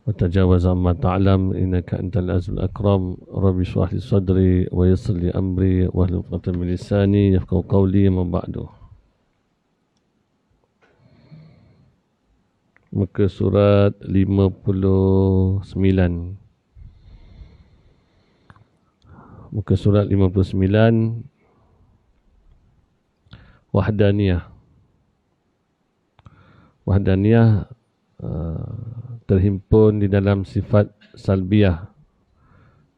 وتجاوز عما تعلم إنك أنت العزيز الأكرم. رب اشرح لي صدري ويسر لي أمري واحلل عقدة من لساني يفقهوا قولي. ما بعد. Muka surat 59. Muka surat 59, Wahdaniyah. Wahdaniyah terhimpun di dalam sifat salbiyah,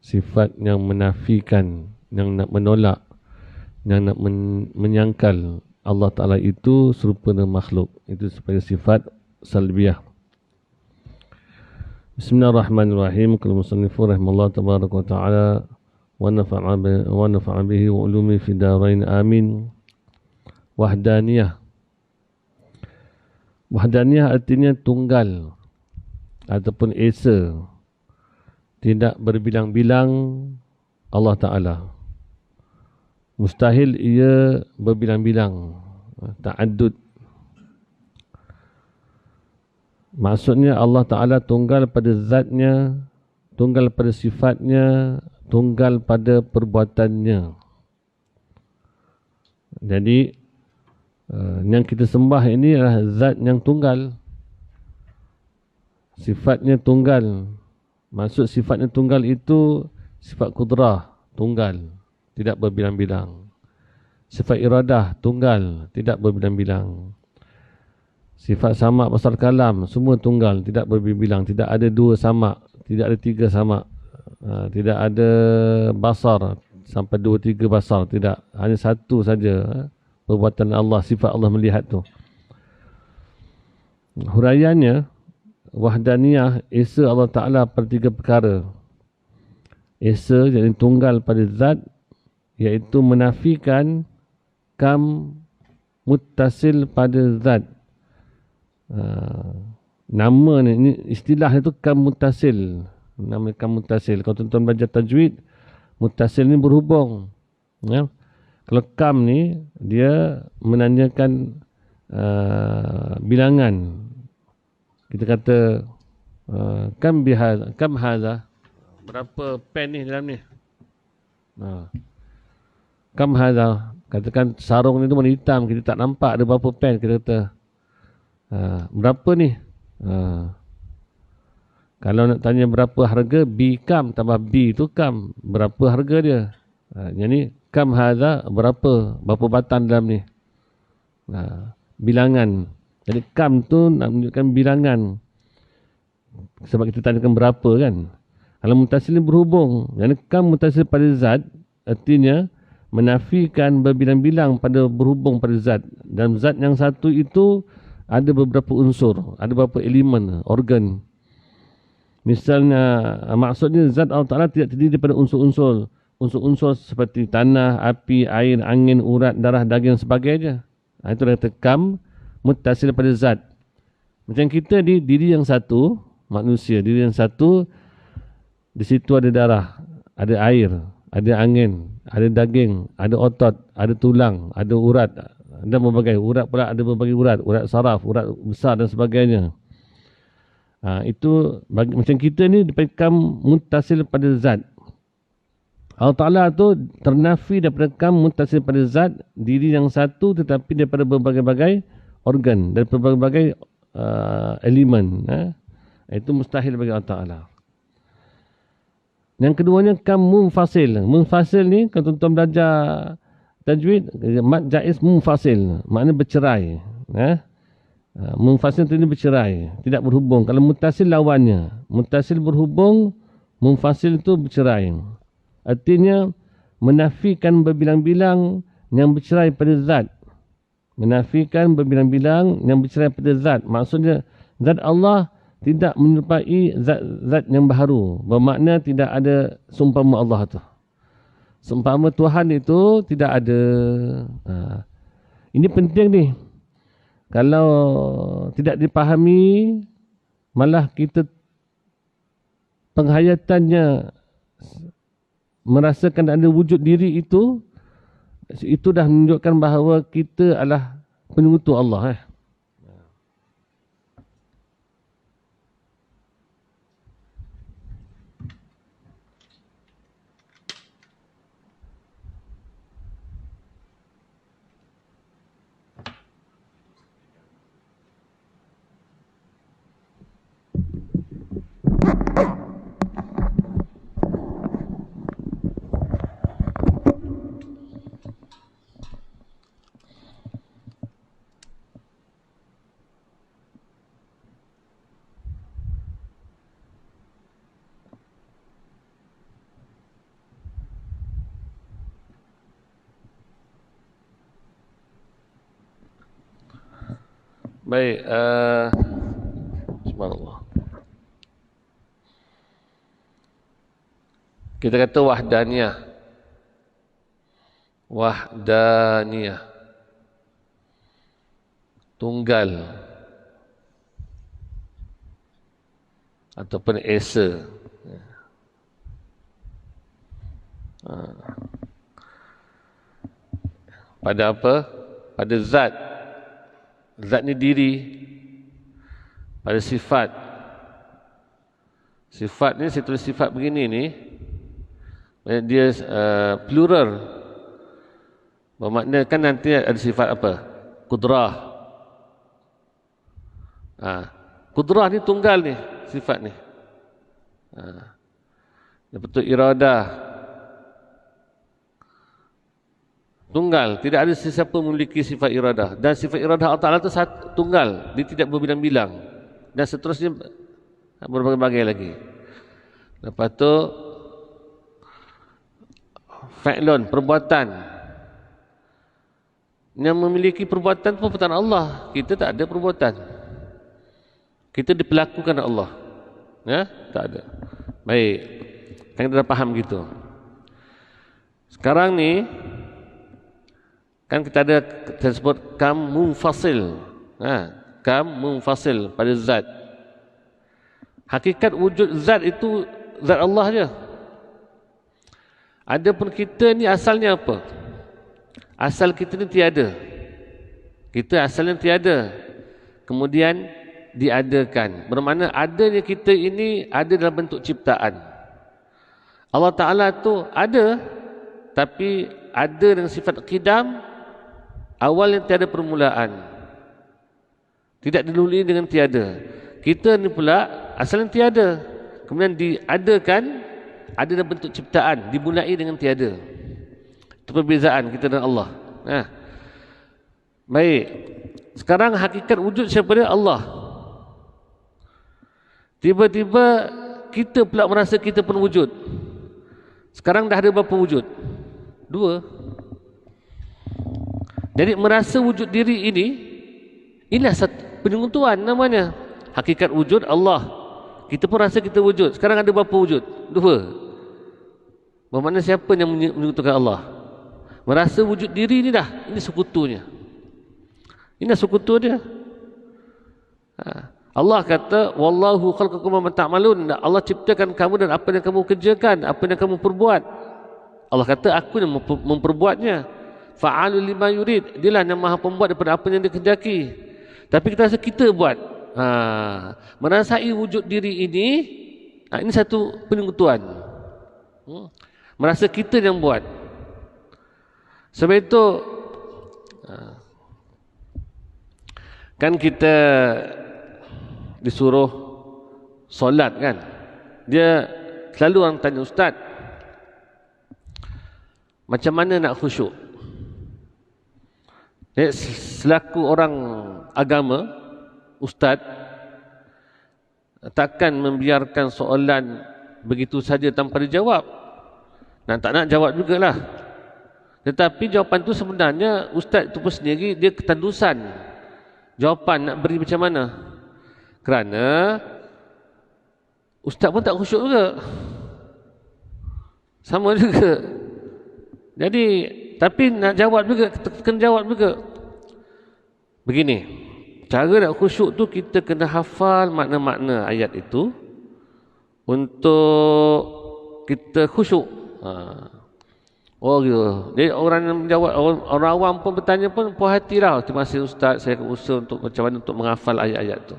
sifat yang menafikan, yang nak menolak, yang nak menyangkal Allah Ta'ala itu serupa dengan makhluk. Itu sebagai sifat salbiyah. Bismillahirrahmanirrahim. Qala musannifu rahimallahu tabaraka wa ta'ala wa nafa'a bihi wa ulumi fi darain amin. Wahdaniyah. Wahdaniyah artinya tunggal ataupun esa, tidak berbilang-bilang Allah Ta'ala. Mustahil ia berbilang-bilang, ta'addud. Maksudnya Allah Ta'ala tunggal pada zatnya, tunggal pada sifatnya, tunggal pada perbuatannya. Jadi yang kita sembah ini adalah zat yang tunggal, sifatnya tunggal. Maksud sifatnya tunggal itu sifat kudrah, tunggal, tidak berbilang-bilang. Sifat iradah, tunggal, tidak berbilang-bilang. Sifat samak basar kalam, semua tunggal, tidak berbilang. Tidak ada dua samak, tidak ada tiga samak, tidak ada basar sampai dua tiga basar, tidak. Hanya satu saja perbuatan Allah, sifat Allah melihat tu. Huraiannya, wahdaniyah, esa Allah Ta'ala pada tiga perkara. Esa, jadi tunggal pada zat, iaitu menafikan kam muttasil pada zat. Nama ni, ini istilah itu kam muttasil. Nama kam muttasil. Kalau tuan-tuan belajar tajwid, muttasil ni berhubung. Ya. Kalau kam ni, dia menanyakan bilangan. Kita kata, kam hadha, berapa pen ni dalam ni? Kam hadha, katakan sarung ni tu warna hitam, kita tak nampak ada berapa pen, kita kata, berapa ni? Kalau nak tanya berapa harga, B kam tambah B tu kam, berapa harga dia? Yang ni, kam hadha, berapa batang dalam ni? Bilangan. Jadi kam tu nak menunjukkan bilangan. Sebab kita tanyakan berapa kan. Kalau mutasil ni berhubung. Jadi kam mutasil pada zat, artinya menafikan berbilang-bilang pada berhubung pada zat. Dalam zat yang satu itu ada beberapa unsur, ada beberapa elemen, organ. Misalnya, maksudnya zat Allah Ta'ala tidak terdiri daripada unsur-unsur. Unsur-unsur seperti tanah, api, air, angin, urat, darah, daging dan sebagainya. Itu kata kam muttasil pada zat. Macam kita di diri yang satu, manusia, diri yang satu, di situ ada darah, ada air, ada angin, ada daging, ada otot, ada tulang, ada urat, ada berbagai urat pula, ada berbagai urat, urat saraf, urat besar dan sebagainya. Itu macam kita ni kam muttasil pada zat. Allah Ta'ala tu ternafi daripada kam muttasil pada zat, diri yang satu, tetapi daripada berbagai-bagai organ, dan berbagai-bagai elemen. Itu mustahil bagi Allah Ta'ala. Yang keduanya kam munfasil. Munfasil ni, kalau tuan-tuan belajar tajwid, mad jaiz munfasil, maknanya bercerai. Munfasil tu ni bercerai, tidak berhubung. Kalau muttasil lawannya, muttasil berhubung, munfasil tu bercerai. Artinya menafikan berbilang-bilang yang bercerai pada zat. Menafikan berbilang-bilang yang bercerai pada zat. Maksudnya zat Allah tidak menyerupai zat yang baharu. Bermakna tidak ada seumpama Allah tu. Seumpama Tuhan itu tidak ada. Ini penting ni. Kalau tidak dipahami, malah kita penghayatannya merasakan ada wujud diri itu dah menunjukkan bahawa kita adalah penyekutu Allah. Baik, subhanallah. Kita kata wahdaniyah. Wahdaniyah. Tunggal. Ataupun esa. Pada apa? Pada zat. Zat ni diri. Pada sifat. Sifat ni, saya tulis sifat begini ni, dia plural. Bermakna kan nanti ada sifat apa? Kudrah. Kudrah ni tunggal ni, sifat ni. Lepas tu iradah. Tunggal, tidak ada sesiapa memiliki sifat iradah. Dan sifat iradah Allah Ta'ala itu tunggal, dia tidak berbilang-bilang. Dan seterusnya berbagai-bagai lagi. Lepas tu fa'lun, perbuatan. Yang memiliki perbuatan itu perbuatan Allah. Kita tak ada perbuatan. Kita diperlakukan Allah. Ya, tak ada. Baik. Kan kita dah faham gitu. Sekarang ni kan kita ada, kita sebut kam munfasil. Kam munfasil pada zat. Hakikat wujud zat itu zat Allah je. Adapun kita ni asalnya apa? Asal kita ni tiada. Kita asalnya tiada. Kemudian diadakan. Bermakna adanya kita ini ada dalam bentuk ciptaan. Allah Ta'ala tu ada, tapi ada dengan sifat qidam, awal yang tiada permulaan. Tidak dilului dengan tiada. Kita ni pula asalnya tiada, kemudian diadakan, ada dalam bentuk ciptaan, dimulai dengan tiada. Itu perbezaan kita dan Allah. Baik. Sekarang hakikat wujud siapa dia? Allah. Tiba-tiba kita pula merasa kita pun wujud. Sekarang dah ada berapa wujud? 2. Jadi merasa wujud diri ini, inilah satu penentuan namanya. Hakikat wujud Allah. Kita pun rasa kita wujud. Sekarang ada berapa wujud? 2. Bermakna siapa yang menyekutukan Allah? Merasa wujud diri ini dah. Ini sekutunya. Ini sekutu dia. Allah kata, wallahu khalaqakum wa ma ta'malun. Allah ciptakan kamu dan apa yang kamu kerjakan, apa yang kamu perbuat. Allah kata, aku yang memperbuatnya. Fa'alu lima yurid. Dialah yang maha pembuat daripada apa yang dia kehendaki. Tapi kita rasa kita buat. Merasai wujud diri ini, ini satu penentuan. Merasa kita yang buat. Sebab itu kan kita disuruh solat kan. Dia selalu orang tanya, ustaz, macam mana nak khusyuk? Selaku orang agama, ustaz takkan membiarkan soalan begitu saja tanpa dijawab. Dan tak nak jawab jugalah. Tetapi jawapan itu sebenarnya ustaz itu pun sendiri dia ketandusan. Jawapan nak beri macam mana? Kerana ustaz pun tak khusyuk juga. Sama juga. Jadi tapi nak jawab juga, kena jawab juga. Begini, cara nak khusyuk tu kita kena hafal makna-makna ayat itu untuk kita khusyuk. Oh gitu. Jadi orang yang menjawab, orang awam pun bertanya pun puas hatilah. Terima kasih ustaz, saya akan usaha untuk macam mana untuk menghafal ayat-ayat tu.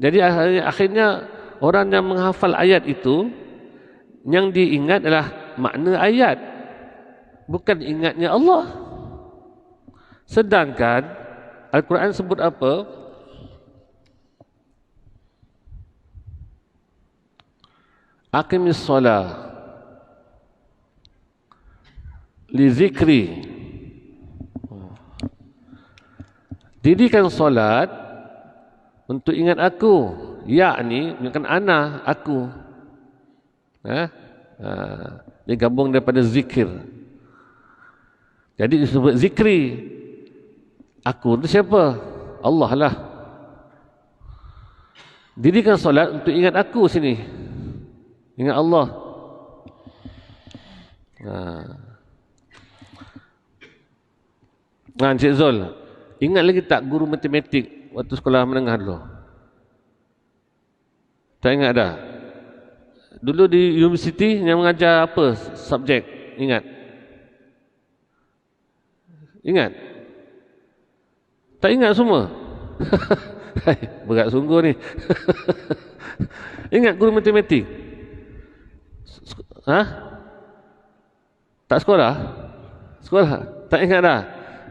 Jadi akhirnya orang yang menghafal ayat itu, yang diingat adalah makna ayat, bukan ingatnya Allah. Sedangkan Al-Quran sebut apa? Aqimis solah li zikri. Dirikan solat untuk ingat aku, yakni bukan ana, aku. Dia gabung daripada zikir. Jadi disebut zikri. Aku itu siapa? Allah lah. Dirikan solat untuk ingat aku sini. Ingat Allah. Encik Zul, ingat lagi tak guru matematik waktu sekolah menengah dulu? Tak ingat dah? Dulu di universiti yang mengajar apa subjek? Ingat? Ingat? Tak ingat semua? Berat sungguh ni. Ingat guru matematik? Tak sekolah? Sekolah? Tak ingat dah?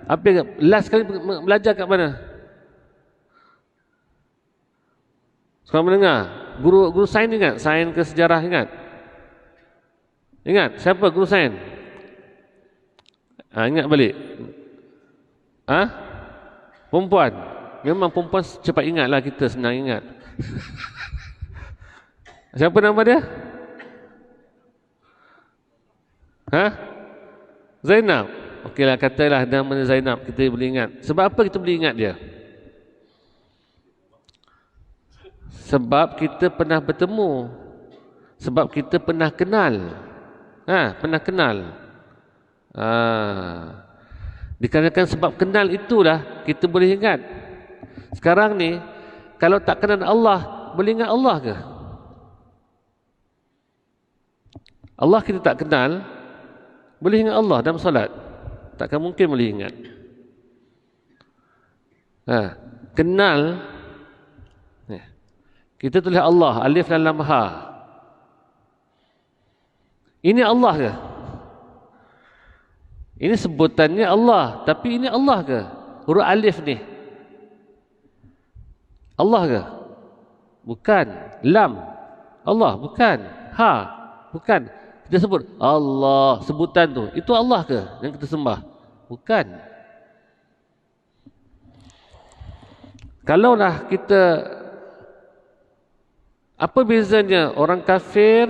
Apa yang last kali belajar kat mana? Sekolah menengah. Guru sains ingat? Sains ke sejarah ingat? Ingat? Siapa guru sains? Ingat balik? Perempuan? Memang perempuan cepat ingat lah, kita senang ingat. Siapa nama dia? Zainab. Okeylah, katalah nama Zainab, kita boleh ingat. Sebab apa kita boleh ingat dia? Sebab kita pernah bertemu. Sebab kita pernah kenal. Pernah kenal. Dikarenakan sebab kenal itulah kita boleh ingat. Sekarang ni, kalau tak kenal Allah, boleh ingat Allah ke? Allah kita tak kenal, boleh ingat Allah dalam solat? Takkan mungkin boleh ingat. Kenal, kita tulis Allah, alif lam ha. Ini Allah ke? Ini sebutannya Allah, tapi ini Allah ke? Huruf alif ni Allah ke? Bukan. Lam Allah, bukan. Ha, bukan. Kita sebut Allah, sebutan tu, itu Allah ke yang kita sembah? Bukan. Kalaulah kita, apa bezanya orang kafir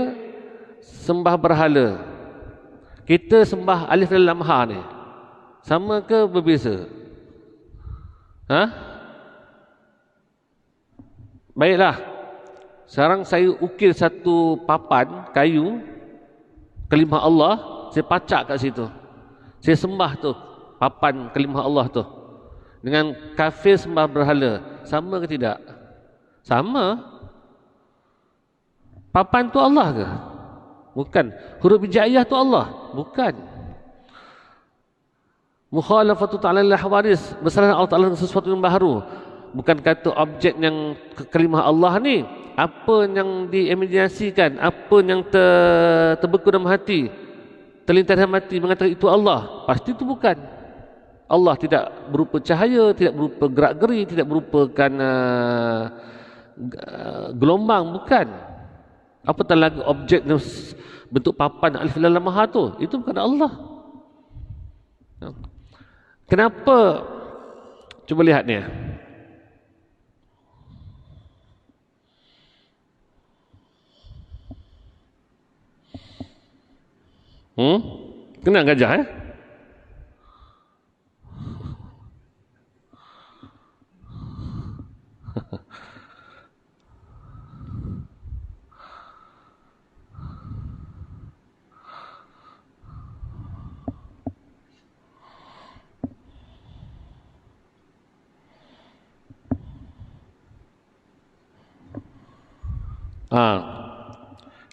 sembah berhala, kita sembah alif lam ha ni, sama ke berbeza? Baiklah, sekarang saya ukir satu papan kayu kalimah Allah, saya pacak kat situ, saya sembah tu papan kalimah Allah tu. Dengan kafir sembah berhala, sama ke tidak? Sama. Papan tu Allah ke? Bukan. Huruf hijaiyah tu Allah? Bukan. Mukhalafatu ta'ala al-hawadis, bersalah Allah Ta'ala sesuatu yang baru. Bukan kata objek yang kalimah Allah ni, apa yang diimajinasikan, apa yang terbeku dalam hati, terlintas dalam hati mengatakan itu Allah, pasti itu bukan. Allah tidak berupa cahaya, tidak berupa gerak-geri, tidak berupakan gelombang, bukan. Apatah lagi objek bentuk papan alif lam ha tu, itu bukan Allah. Kenapa? Cuba lihat ni. Kenal gajah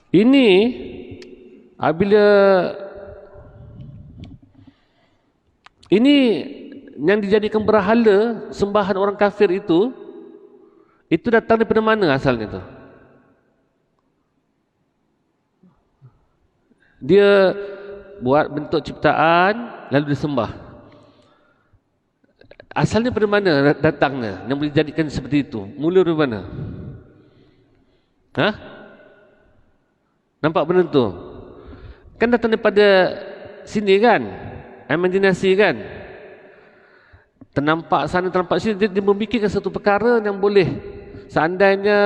Ini apabila ini yang dijadikan berhala sembahan orang kafir itu datang daripada mana asalnya tu? Dia buat bentuk ciptaan lalu disembah. Asalnya dari mana datangnya yang boleh dijadikan seperti itu? Mula dari mana? Nampak benda tu? Kan datang daripada sini kan? Imajinasi kan? Ternampak sana, ternampak sini. Dia memikirkan satu perkara yang boleh, seandainya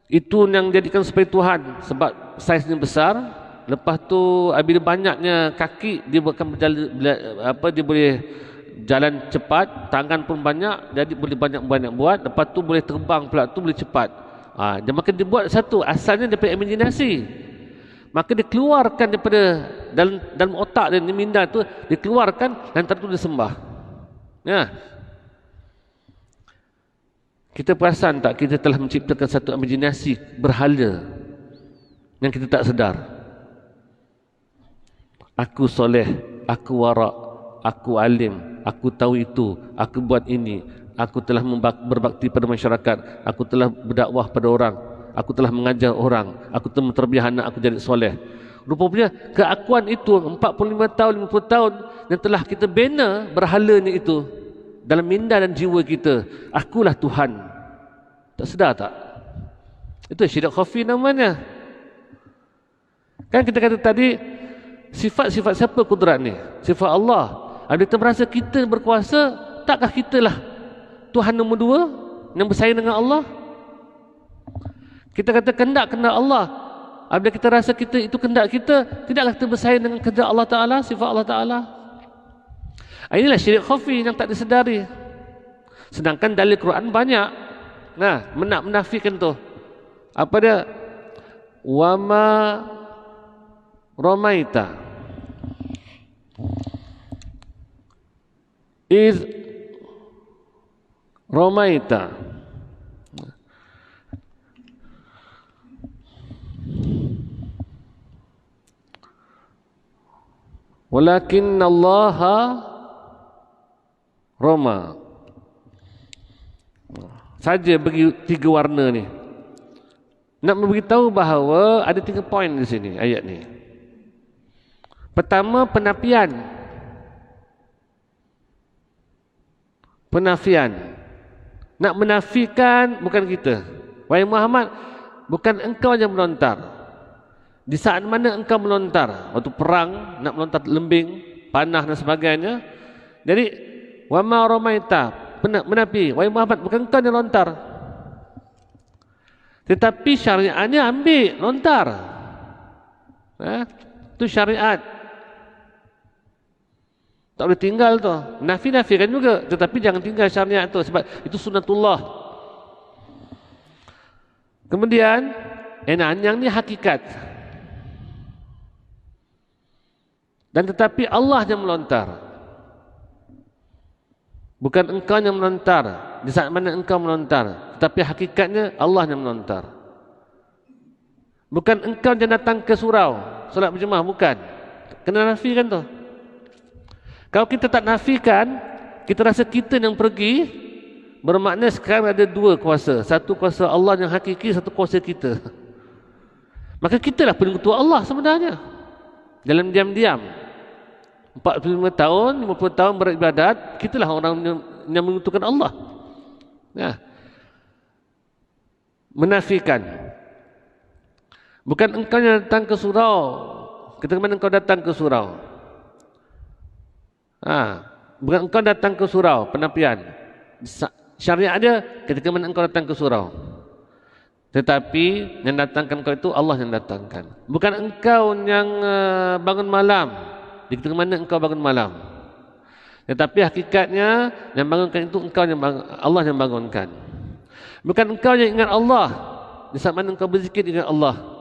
itu yang jadikan sebagai Tuhan, sebab saiznya besar. Lepas tu bila banyaknya kaki, dia akan berjalan, dia boleh jalan cepat, tangan pun banyak, jadi boleh banyak-banyak buat, lepas tu boleh terbang pula tu boleh cepat. Dia maka dia buat satu, asalnya daripada imajinasi. Maka dia keluarkan daripada dalam otak dia, minda tu dikeluarkan dan tentu dia sembah. Ya. Kita perasan tak kita telah menciptakan satu imajinasi berhala yang kita tak sedar. Aku soleh, aku warak, aku alim, aku tahu itu, aku buat ini, aku telah berbakti pada masyarakat, aku telah berdakwah pada orang, aku telah mengajar orang, aku telah menterbiah anak aku jadi soleh. Rupanya keakuan itu 45 tahun, 50 tahun yang telah kita bina berhalanya itu dalam minda dan jiwa kita. Akulah Tuhan. Tak sedar tak? Itu syirik khafi namanya. Kan kita kata tadi, sifat-sifat siapa kudrat ni? Sifat Allah. Ada kita merasa kita berkuasa, takkah kita lah Tuhan nombor 2 yang bersaing dengan Allah? Kita kata kehendak Allah. Apabila kita rasa kita itu kehendak kita, tidaklah kita bersaing dengan kehendak Allah Ta'ala, sifat Allah Ta'ala. Inilah syirik khafi yang tak disedari. Sedangkan dalil Quran banyak. Nah, menafikan tu. Apa dia? Wama Ramaita iz Ramaita. Walakin Allah Rama. Saja bagi 3 warna ni. Nak memberitahu bahawa ada 3 poin di sini ayat ni. Pertama, penafian. Penafian. Nak menafikan bukan kita. Wahai Muhammad, bukan engkau yang melontar. Di saat mana engkau melontar? Waktu perang, nak melontar lembing, panah dan sebagainya. Jadi, wa ma ramaita, menafi, wahai Muhammad, bukan engkau yang lontar. Tetapi syariatnya ambil, lontar. Itu syariat. Tak boleh tinggal tu. Nafi-nafikan juga, tetapi jangan tinggal syariat tu, sebab itu sunnatullah. Kemudian, yang ni hakikat. Dan tetapi Allah yang melontar. Bukan engkau yang melontar. Di saat mana engkau melontar, tetapi hakikatnya Allah yang melontar. Bukan engkau yang datang ke surau solat berjemaah, bukan. Kena nafikan tu. Kalau kita tak nafikan, kita rasa kita yang pergi, bermakna sekarang ada 2 kuasa. Satu kuasa Allah yang hakiki, satu kuasa kita. Maka kitalah pengikut Allah sebenarnya. Dalam diam-diam 45 tahun, 50 tahun beribadat, kitalah orang yang menentukan Allah. Ya. Menafikan. Bukan engkau yang datang ke surau. Ketika mana engkau datang ke surau? Bukan engkau datang ke surau, penafian. Syariat dia ketika mana engkau datang ke surau. Tetapi yang datangkan engkau itu Allah yang datangkan. Bukan engkau yang bangun malam. Di ketika mana engkau bangun malam. Tetapi hakikatnya yang bangunkan itu engkau yang Allah yang bangunkan. Bukan engkau yang ingat Allah. Di saat mana engkau berzikir ingat Allah.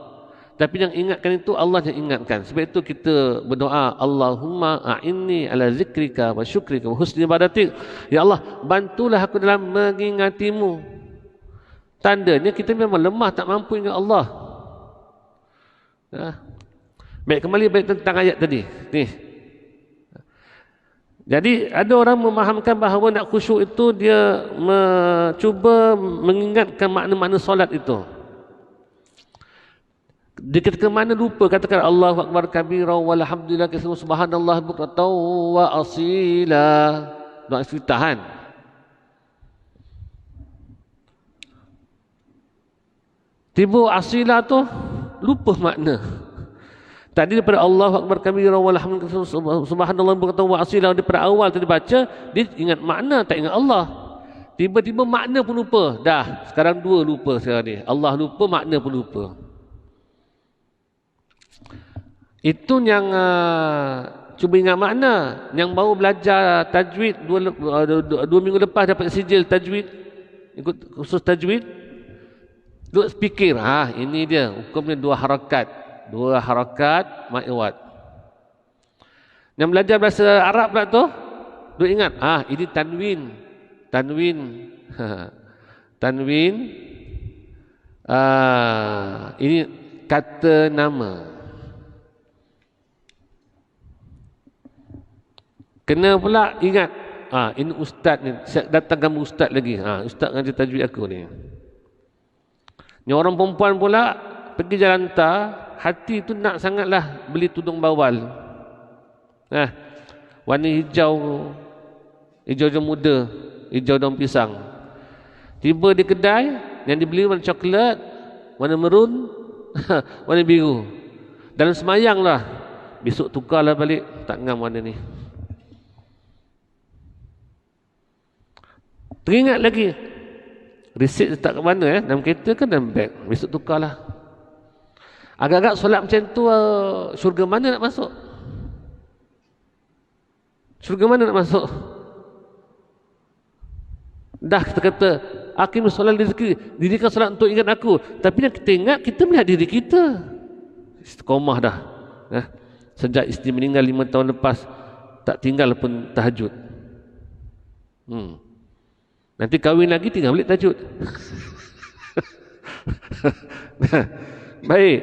Tapi yang ingatkan itu Allah yang ingatkan. Sebab itu kita berdoa, Allahumma a'inni ala zikrika wa syukrika wa husni ibadatik. Ya Allah, bantulah aku dalam mengingatimu. Tandanya kita memang lemah, tak mampu ingat Allah. Baik, kembali balik tentang ayat tadi. Ni. Jadi ada orang memahamkan bahawa nak khusyuk itu dia cuba mengingatkan makna-makna solat itu. Di ketika mana lupa katakan Allahu Akbar kabira walhamdulillah katsira subhanallah bukratan wa asila. Doa iftitahan. Tiba asila tu lupa makna. Tadi daripada Allahu Akbar kabira walhamdulillah subhanallah bukratan wa asila, daripada awal tadi baca dia ingat makna, tak ingat Allah. Tiba-tiba makna pun lupa. Dah, sekarang 2 lupa sekarang ni. Allah lupa, makna pun lupa. Itu yang cuba ingat makna. Yang baru belajar tajwid 2 minggu lepas dapat sijil tajwid, ikut kursus tajwid, duk fikir, ini dia hukumnya 2 harakat. 2 harakat mad iwad. Yang belajar bahasa Arab pula tu, duk ingat, ini tanwin. Tanwin. Tanwin. Ini kata nama. Kena pula ingat, ini ustaz ni, saya datang kamu ustaz lagi. Ustaz ngaji tajwid aku ni. Ni orang perempuan pula pergi jalan tar, hati tu nak sangatlah beli tudung bawal. Warna hijau, hijau muda, hijau daun pisang. Tiba di kedai, yang dibeli warna coklat, warna merun, warna biru. Dalam semayang lah, besok tukarlah balik, tak ngam warna ni. Teringat lagi, resit letak kat mana dalam kereta ke dalam beg, besok tukarlah. Agak-agak solat macam tu, syurga mana nak masuk? Syurga mana nak masuk? Dah kita kata akim solat rezeki, dirikan solat untuk ingat aku, tapi yang kita ingat, kita melihat diri kita. Istiqomah dah. Sejak isteri meninggal 5 tahun lepas, tak tinggal pun tahajud. Nanti kahwin lagi tinggal balik tahajud. Baik.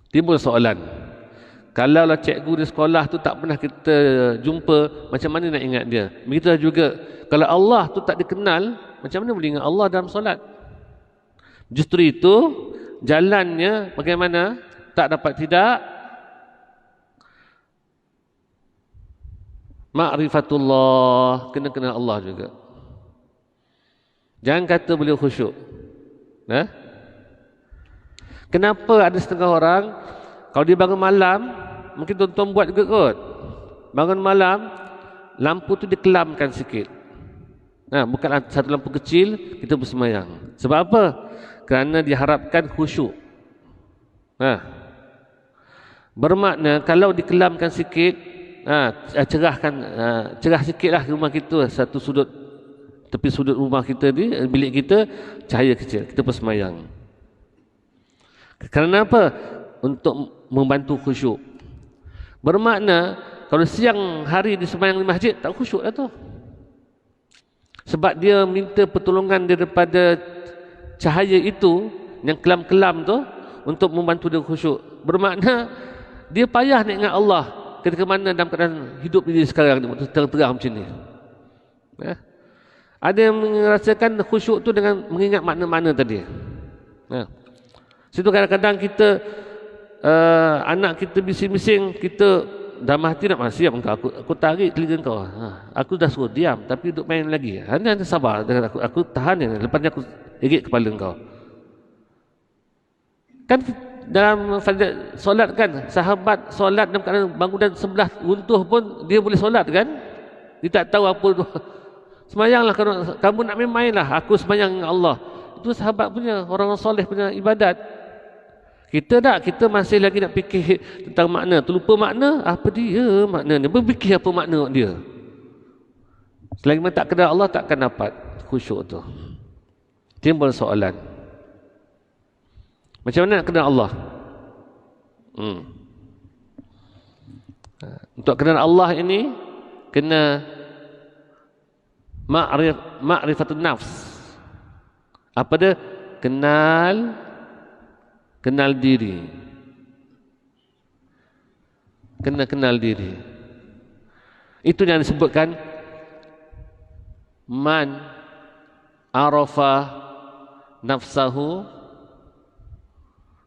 Timbul soalan. Kalaulah cikgu di sekolah tu tak pernah kita jumpa, macam mana nak ingat dia? Begitulah juga, kalau Allah tu tak dikenal, macam mana boleh ingat Allah dalam solat? Justru itu jalannya bagaimana? Tak dapat tidak, ma'rifatullah, kena kenal Allah juga. Jangan kata boleh khusyuk. Kenapa ada setengah orang kalau dia bangun malam, mungkin tuan-tuan buat juga kot, bangun malam lampu tu dikelamkan sikit. Bukan satu lampu kecil, kita bersemayang. Sebab apa? Kerana diharapkan khusyuk. Bermakna kalau dikelamkan sikit, cerah sikit lah rumah kita, satu sudut, tepi sudut rumah kita ni, bilik kita, cahaya kecil, kita bersemayang. Kerana apa? Untuk membantu khusyuk. Bermakna kalau siang hari disembahyang di masjid, tak khusyuk lah tu. Sebab dia minta pertolongan daripada cahaya itu, yang kelam-kelam tu, untuk membantu dia khusyuk. Bermakna dia payah nak ingat Allah ketika mana dalam keadaan hidup dia sekarang ni, terang-terang macam ni. Ada yang merasakan khusyuk tu dengan mengingat makna-makna tadi. Situ kadang-kadang kita, anak kita bising-bising, kita dalam hati nak siap engkau, aku tarik telinga kau, aku dah suruh diam tapi duduk main lagi. Anda sabar dengan aku tahan ni, lepas ni aku irit kepala engkau. Kan dalam solat kan, sahabat solat dalam keadaan bangunan sebelah runtuh pun dia boleh solat kan, dia tak tahu apa tu. Semayanglah, kamu nak main lah, aku semayang dengan Allah. Itu sahabat punya, orang soleh punya ibadat. Kita tak, kita masih lagi nak fikir tentang makna, terlupa makna, apa dia makna ni, berfikir apa makna dia. Selagi mana tak kenal Allah, takkan dapat khusyuk tu. Timbul soalan, macam mana nak kenal Allah? Untuk kenal Allah ini kena ma'rifatun nafs. Apa dia? Kenal diri. Kena kenal diri. Itu yang disebutkan man arafa nafsahu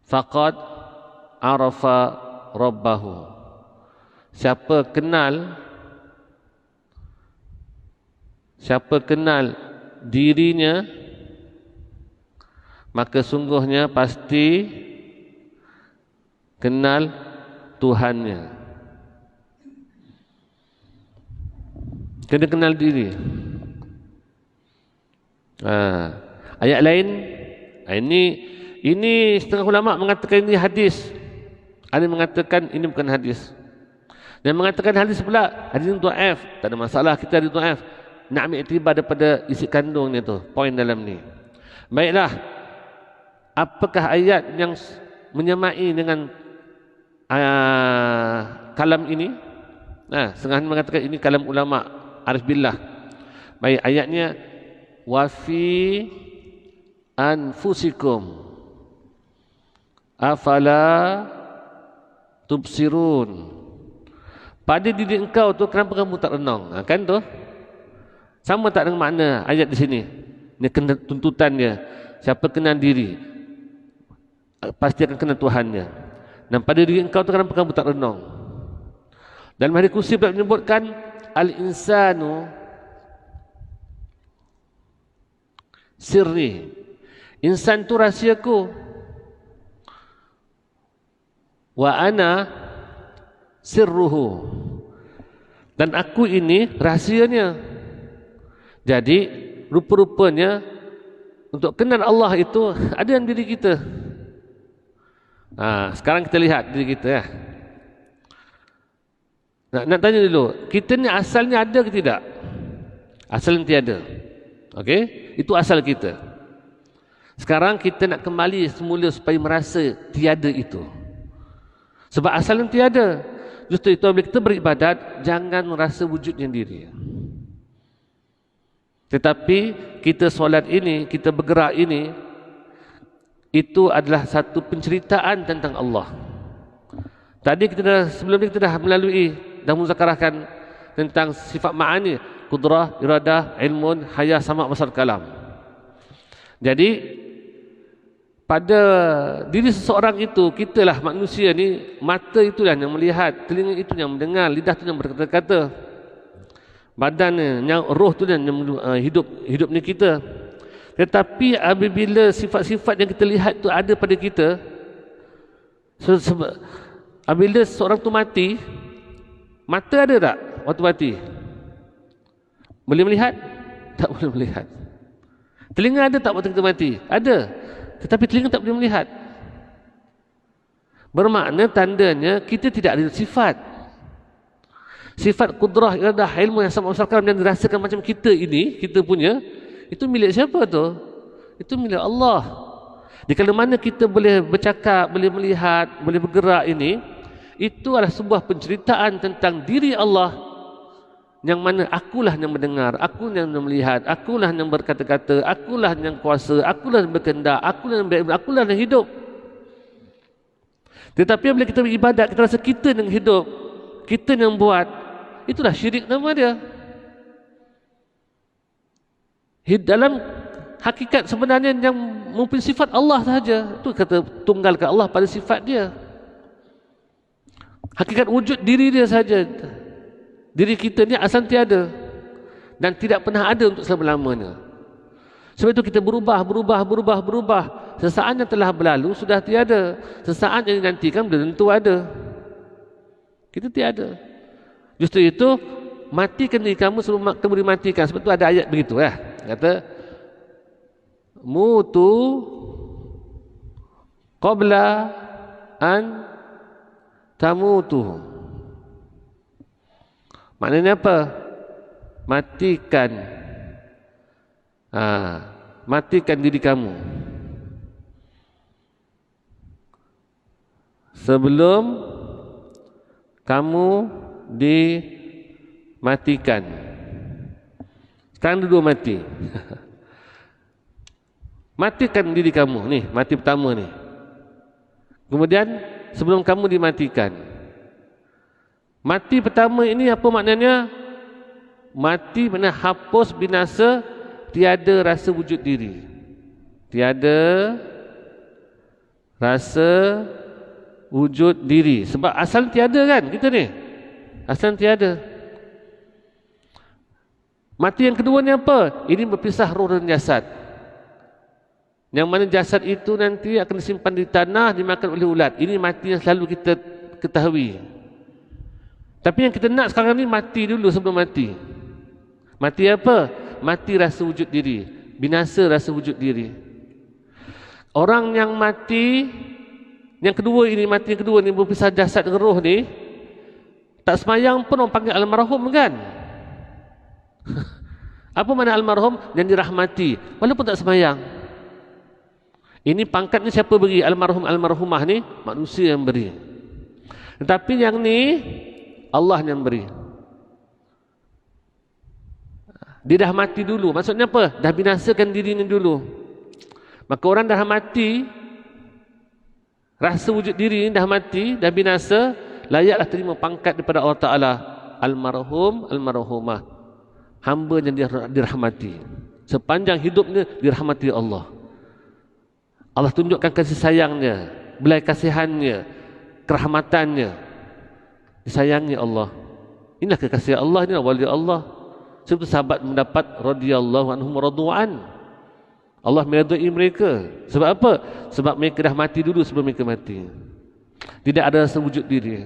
faqad arafa rabbahu. Siapa kenal dirinya, maka sungguhnya pasti kenal Tuhannya. Kena kenal diri. Ayat lain, ini setengah ulama mengatakan ini hadis. Ada yang mengatakan ini bukan hadis. Dan mengatakan hadis pula, hadis ini dhaif. Tak ada masalah kita hadis dhaif. Nak ambil iktibar daripada isi kandungnya tu, poin dalam ni. Baiklah. Apakah ayat yang menyamai dengan kalam ini? Setengah mengatakan ini kalam ulama arif billah. Baik, ayatnya wa fi anfusikum afala tubsirun. Pada diri engkau tu kenapa kamu tak renung? Kan tu? Sama tak dengan makna ayat di sini? Ini kena tuntutan dia. Siapa kenal diri, pasti akan kenal Tuhannya. Dan pada diri engkau tu kenapa kamu tak renung? Dalam hadis kursi pula menyebutkan al-insanu sirri. Insan tu rahsiaku. Wa ana sirruhu. Dan aku ini rahsianya. Jadi rupa-rupanya untuk kenal Allah itu ada dalam diri kita. Sekarang kita lihat diri kita ya. Nak tanya dulu, kita ni asalnya ada ke tidak? Asalnya tiada. Okey? Itu asal kita. Sekarang kita nak kembali semula supaya merasa tiada itu. Sebab asalnya tiada. Justru itu bila kita beribadat, jangan merasa wujudnya diri. Tetapi kita solat ini, kita bergerak ini, itu adalah satu penceritaan tentang Allah. Tadi sebelum ini kita dah melalui, dah muzakarahkan tentang sifat ma'ani, kudrah, iradah, ilmun, hayah, sama' basar, kalam. Jadi pada diri seseorang itu, kitalah manusia ni, mata itulah yang melihat, telinga itu yang mendengar, lidah itu yang berkata-kata, badan yang roh tu yang hidup ni kita. Tetapi apabila sifat-sifat yang kita lihat tu ada pada kita, apabila seorang tu mati, mata ada tak waktu mati? Boleh melihat? Tak boleh melihat. Telinga ada tak waktu kita mati? Ada. Tetapi telinga tak boleh melihat. Bermakna tandanya kita tidak ada sifat. Sifat kudrah, iradah, ilmu yang sama besar yang dirasakan macam kita ini, kita punya, itu milik siapa tu? Itu milik Allah. Di kalau mana kita boleh bercakap, boleh melihat, boleh bergerak ini, itu adalah sebuah penceritaan tentang diri Allah, yang mana akulah yang mendengar, akulah yang melihat, akulah yang berkata-kata, akulah yang kuasa, akulah yang berkehendak, akulah yang berilmu, akulah yang hidup. Tetapi bila kita beribadat, kita rasa kita yang hidup, kita yang buat, itulah syirik nama dia. Dalam hakikat sebenarnya yang mempunyai sifat Allah sahaja. Itu kata tunggalkan Allah pada sifat dia. Hakikat wujud diri dia sahaja. Diri kita ni asal tiada dan tidak pernah ada untuk selama-lamanya. Sebab itu kita berubah. Sesaat yang telah berlalu sudah tiada. Sesaat yang dinantikan belum tentu ada. Kita tiada. Justru itu, matikan diri kamu sebelum kamu dimatikan. Sebab itu ada ayat begitu ya. Kata mutu qabla an tamutu. Maknanya apa? Matikan. Matikan diri kamu sebelum kamu dimatikan. Sekarang duduk mati. Matikan diri kamu. Nih, mati pertama nih. Kemudian sebelum kamu dimatikan. Mati pertama ini apa maknanya? Mati maknanya hapus, binasa, tiada rasa wujud diri. Tiada rasa wujud diri. Sebab asal tiada kan kita ni. Asal tiada. Mati yang kedua ni apa? Ini berpisah roh dan jasad. Yang mana jasad itu nanti akan disimpan di tanah, dimakan oleh ulat. Ini mati yang selalu kita ketahui. Tapi yang kita nak sekarang ni mati dulu sebelum mati. Mati apa? Mati rasa wujud diri. Binasa rasa wujud diri. Orang yang mati Yang kedua ini, mati yang kedua ni, berpisah jasad dengan roh ni, tak semayang pun orang panggil almarhum kan. Apa makna almarhum? Yang dirahmati, walaupun tak semayang. Ini pangkat ni siapa beri? Almarhum almarhumah ni manusia yang beri. Tetapi yang ni Allah yang beri. Dia dah mati dulu. Maksudnya apa? Dah binasakan diri ni dulu. Maka orang dah mati, rasa wujud diri ni dah mati, dah binasa, layaklah terima pangkat daripada Allah Ta'ala. Almarhum almarhumah, hamba yang dirahmati. Sepanjang hidupnya dirahmati Allah. Allah tunjukkan kasih sayangnya, belas kasihannya, kerahmatannya, disayangi Allah. Inilah kekasih Allah, inilah wali Allah. Sebab itu sahabat mendapat radhiyallahu anhum radu'an. Allah meridai mereka. Sebab apa? Sebab mereka dah mati dulu sebelum mereka mati. Tidak ada rasa wujud diri.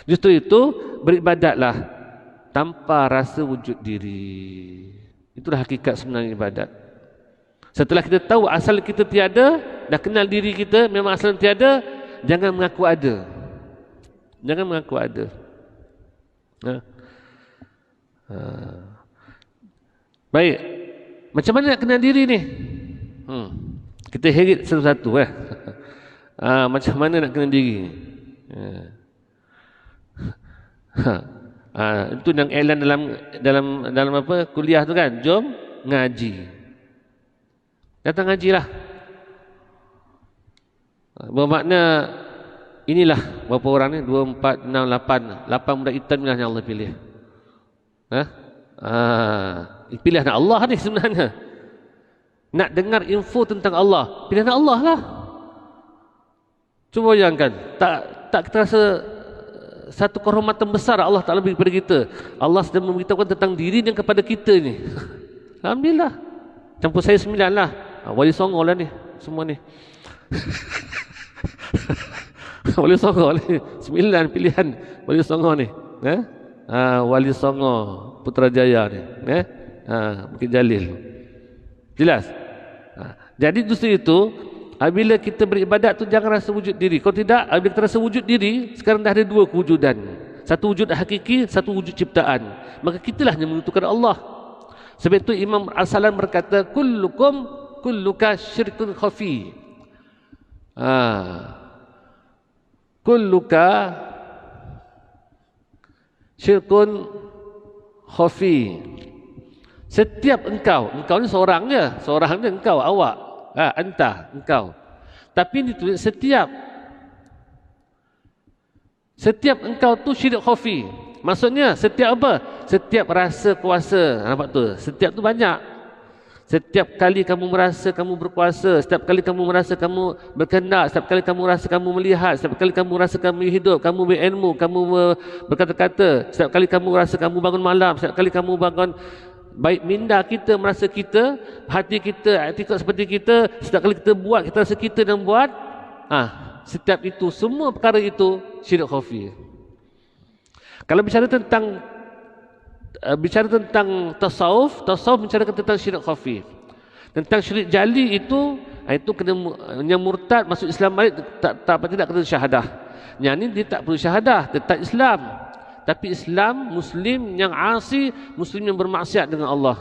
Justru itu beribadatlah tanpa rasa wujud diri. Itulah hakikat sebenarnya ibadat. Setelah kita tahu asal kita tiada, dah kenal diri kita memang asal tiada, jangan mengaku ada. Jangan mengaku ada. Baik. Macam mana nak kenal diri ni? Kita herit satu-satu macam mana nak kenal diri? Itu yang elan dalam apa? Kuliah tu kan, jom ngaji. Datang ngajilah. Bermakna inilah berapa orang ni? 2, 4, 6, 8. 8 budak hitam lah yang Allah pilih. Pilihan Allah ni sebenarnya. Nak dengar info tentang Allah, pilihan Allah lah. Cuba bayangkan, tak kita rasa satu kehormatan besar Allah Ta'ala beri kepada kita. Allah sedang memberitahukan tentang diri yang kepada kita ni. Alhamdulillah. Campur saya 9 lah. Wali Songo lah ni, semua ni. Wali Songo ni, 9 pilihan Wali Songo ni. Wali Songo Putrajaya ni. Bukit Jalil. Jelas? Jadi justru itu, apabila kita beribadat tu jangan rasa wujud diri. Kalau tidak, apabila kita rasa wujud diri, sekarang dah ada 2 kewujudan. Satu wujud hakiki, satu wujud ciptaan. Maka kitalah yang menentukan Allah. Sebab itu Imam Al-Salam berkata, kulluka syirkun khafi. Kulluka syirkun khafi. Setiap engkau ni seorang je engkau, awak, anta, engkau. Tapi ini tulis setiap engkau tu syirik khafi. Maksudnya setiap apa? Setiap rasa kuasa. Nampak tu? Setiap tu banyak. Setiap kali kamu merasa kamu berkuasa, setiap kali kamu merasa kamu berkehendak, setiap kali kamu merasa kamu melihat, setiap kali kamu merasa kamu hidup, kamu berilmu, kamu berkata-kata, setiap kali kamu merasa kamu bangun malam, setiap kali kamu bangun, baik minda kita merasa kita, hati kita, attitude seperti kita, setiap kali kita buat, kita rasa kita yang buat, setiap itu, semua perkara itu syirik khafi. Kalau bicara tentang tasawuf bicarakan tentang syirik khafi. Tentang syirik jali itu kena yang murtad masuk Islam balik tidak kena syahadah. Yang ni dia tak perlu syahadah, tetap Islam. Tapi Islam muslim yang asi, muslim yang bermaksiat dengan Allah.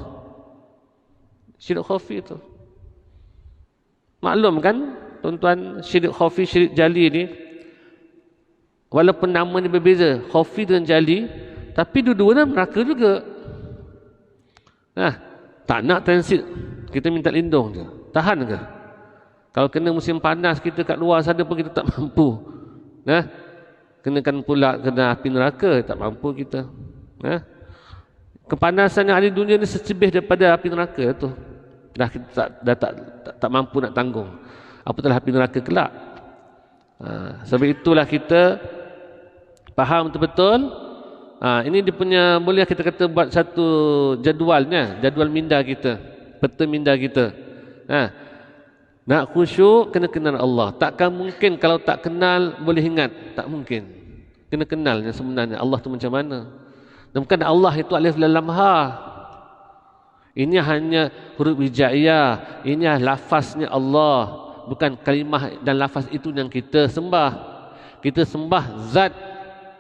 Syirik khafi itu. Maklum kan tuan-tuan, syirik khafi, syirik jali ni walaupun namanya berbeza, khafi dengan jali, tapi dua-duanya neraka juga. Tak nak transit, kita minta lindung je. Tahan ke? Kalau kena musim panas kita kat luar sana pun kita tak mampu. Kenakan pula kena api neraka, tak mampu kita. Kepanasan yang ada di dunia ni secebih daripada api neraka tu. Kita tak mampu nak tanggung. Apatahlah api neraka kelak. Sebab itulah kita faham betul-betul. Ini dia punya, boleh kita kata buat satu jadualnya, jadual minda kita, peta minda kita. Nak khusyuk kena kenal Allah. Takkan mungkin kalau tak kenal boleh ingat, tak mungkin. Kena kenal yang sebenarnya Allah tu macam mana. Dan bukan Allah itu alif lam ha. Ini hanya huruf hijaiyah, ini lafaznya Allah. bukan kalimah dan lafaz itu yang kita sembah. Kita sembah zat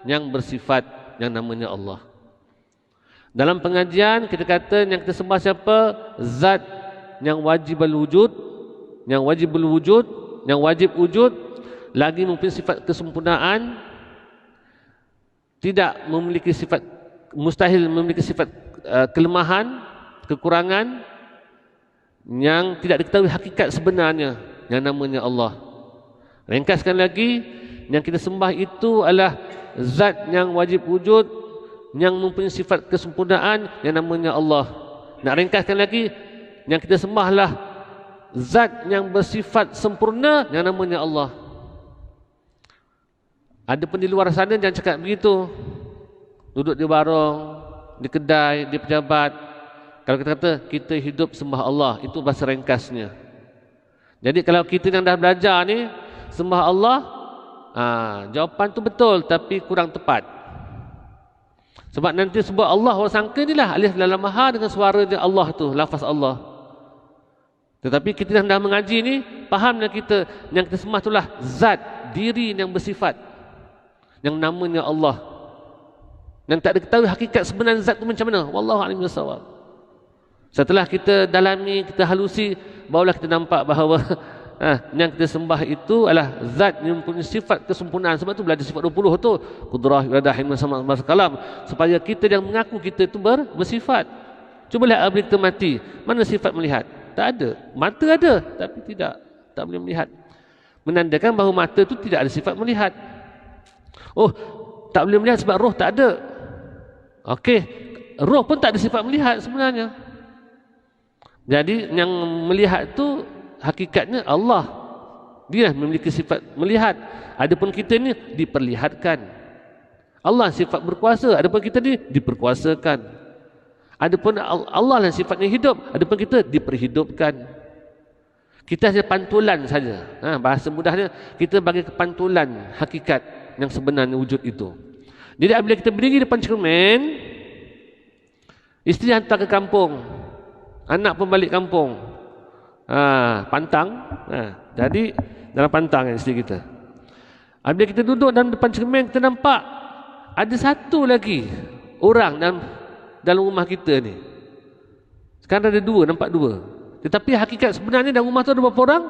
yang bersifat yang namanya Allah. Dalam pengajian kita kata yang kita sembah siapa? Zat yang wajib wujud, yang wajib wujud, yang wajib wujud, lagi mempunyai sifat kesempurnaan, tidak memiliki sifat, mustahil memiliki sifat kelemahan, kekurangan, yang tidak diketahui hakikat sebenarnya yang namanya Allah. Ringkaskan lagi, yang kita sembah itu adalah zat yang wajib wujud, yang mempunyai sifat kesempurnaan yang namanya Allah. Nak ringkaskan lagi, yang kita sembahlah zat yang bersifat sempurna yang namanya Allah. Ada pun di luar sana jangan cakap begitu. Duduk di warung, di kedai, di pejabat, kalau kita kata kita hidup sembah Allah, itu bahasa ringkasnya. Jadi kalau kita yang dah belajar ni sembah Allah, jawapan tu betul tapi kurang tepat. Sebab nanti sebut Allah, orang sangka ni lah alif lam maha dengan suara dia Allah tu, lafaz Allah. Tetapi kita yang dah mengaji ni, fahamlah kita yang kita sembah itulah zat diri yang bersifat yang namanya Allah. Yang tak diketahui hakikat sebenarnya zat tu macam mana. Wallahu a'lam bissawab. Setelah kita dalami, kita halusi, barulah kita nampak bahawa yang kita sembah itu adalah zat yang mempunyai sifat kesempurnaan. Sebab tu belajar sifat 20 tu, qudrah, iradah, hikmah, sama kalam, supaya kita yang mengaku kita itu bersifat. Cuba lihat apabila kita mati, mana sifat melihat? Tak ada. Mata ada tapi tak boleh melihat. Menandakan bahawa mata itu tidak ada sifat melihat. Oh, tak boleh melihat sebab roh tak ada. Okey, roh pun tak ada sifat melihat sebenarnya. Jadi yang melihat itu hakikatnya Allah. Dia memiliki sifat melihat. Adapun kita ni diperlihatkan. Allah sifat berkuasa, adapun kita ni diperkuasakan. Adapun Allah yang sifatnya hidup, adapun kita diperhidupkan. Kita hanya pantulan saja. Bahasa mudahnya kita bagi pantulan hakikat yang sebenarnya wujud itu. Jadi apabila kita berdiri depan cermin, isteri hantar ke kampung, anak pun balik kampung, pantang, jadi dalam pantang isteri kita. Apabila kita duduk dalam depan cermin, kita nampak ada satu lagi orang dalam rumah kita ni. Sekarang ada dua, nampak dua. Tetapi hakikat sebenarnya dalam rumah tu ada berapa orang?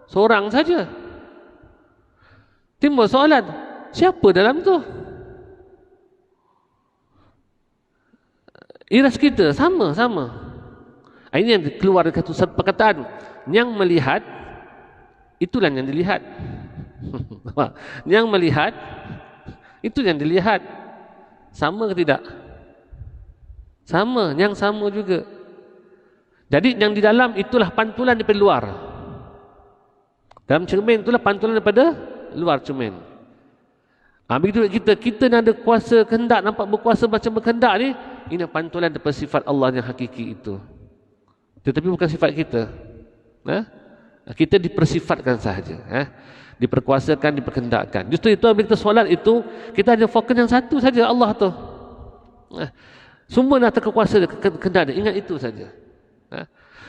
Seorang saja. Timbul soalan, siapa dalam tu? Iras kita sama. Ini yang keluar dari satu perkataan, yang melihat itulah yang dilihat. Yang melihat itu yang dilihat. Sama ke tidak? Sama, yang sama juga. Jadi yang di dalam itulah pantulan daripada luar. Dalam cermin itulah pantulan daripada luar cermin. Begitu kita yang ada kuasa kehendak, nampak berkuasa macam berkehendak ni, ini pantulan daripada sifat Allah yang hakiki itu. Tetapi bukan sifat kita. Kita dipersifatkan sahaja. Diperkuasakan, diperkehendakkan. Justru itu apabila kita solat itu, kita ada fokus yang satu saja, Allah tu. Semua dah terkuasa kehendak dia, ingat itu saja.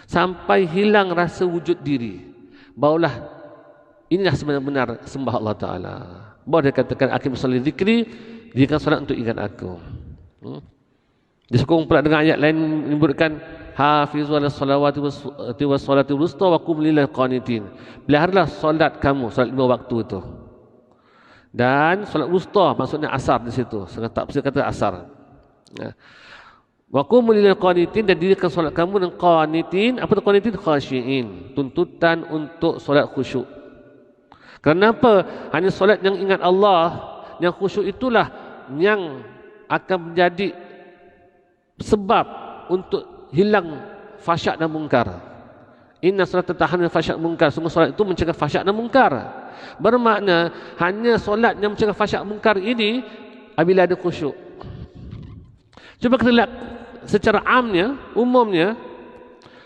Sampai hilang rasa wujud diri, barulah inilah sebenar-benar sembah Allah Ta'ala. Baru dia katakan akim solat zikri, dirikan solat untuk ingat aku. Disokong pula dengan ayat lain menyebutkan hafizu ala salawati was salati wusta wa qum lil qanitin. Peliharalah solat kamu, solat 5 waktu itu. Dan solat wusta maksudnya asar di situ. Tak bisa kata asar. Wa qum lil qanitin, dan dirikan solat kamu dengan qanitin. Apa itu qanitin? Khasyiin, tuntutan untuk solat khusyuk. Kenapa? Hanya solat yang ingat Allah, yang khusyuk itulah yang akan menjadi sebab untuk hilang fahsyat dan mungkar. Inna solat tahan fahsyat mungkar. Semua solat itu mencegah fahsyat dan mungkar. Bermakna hanya solat yang mencegah fahsyat mungkar ini apabila ada khusyuk. Cuba kita lihat secara umumnya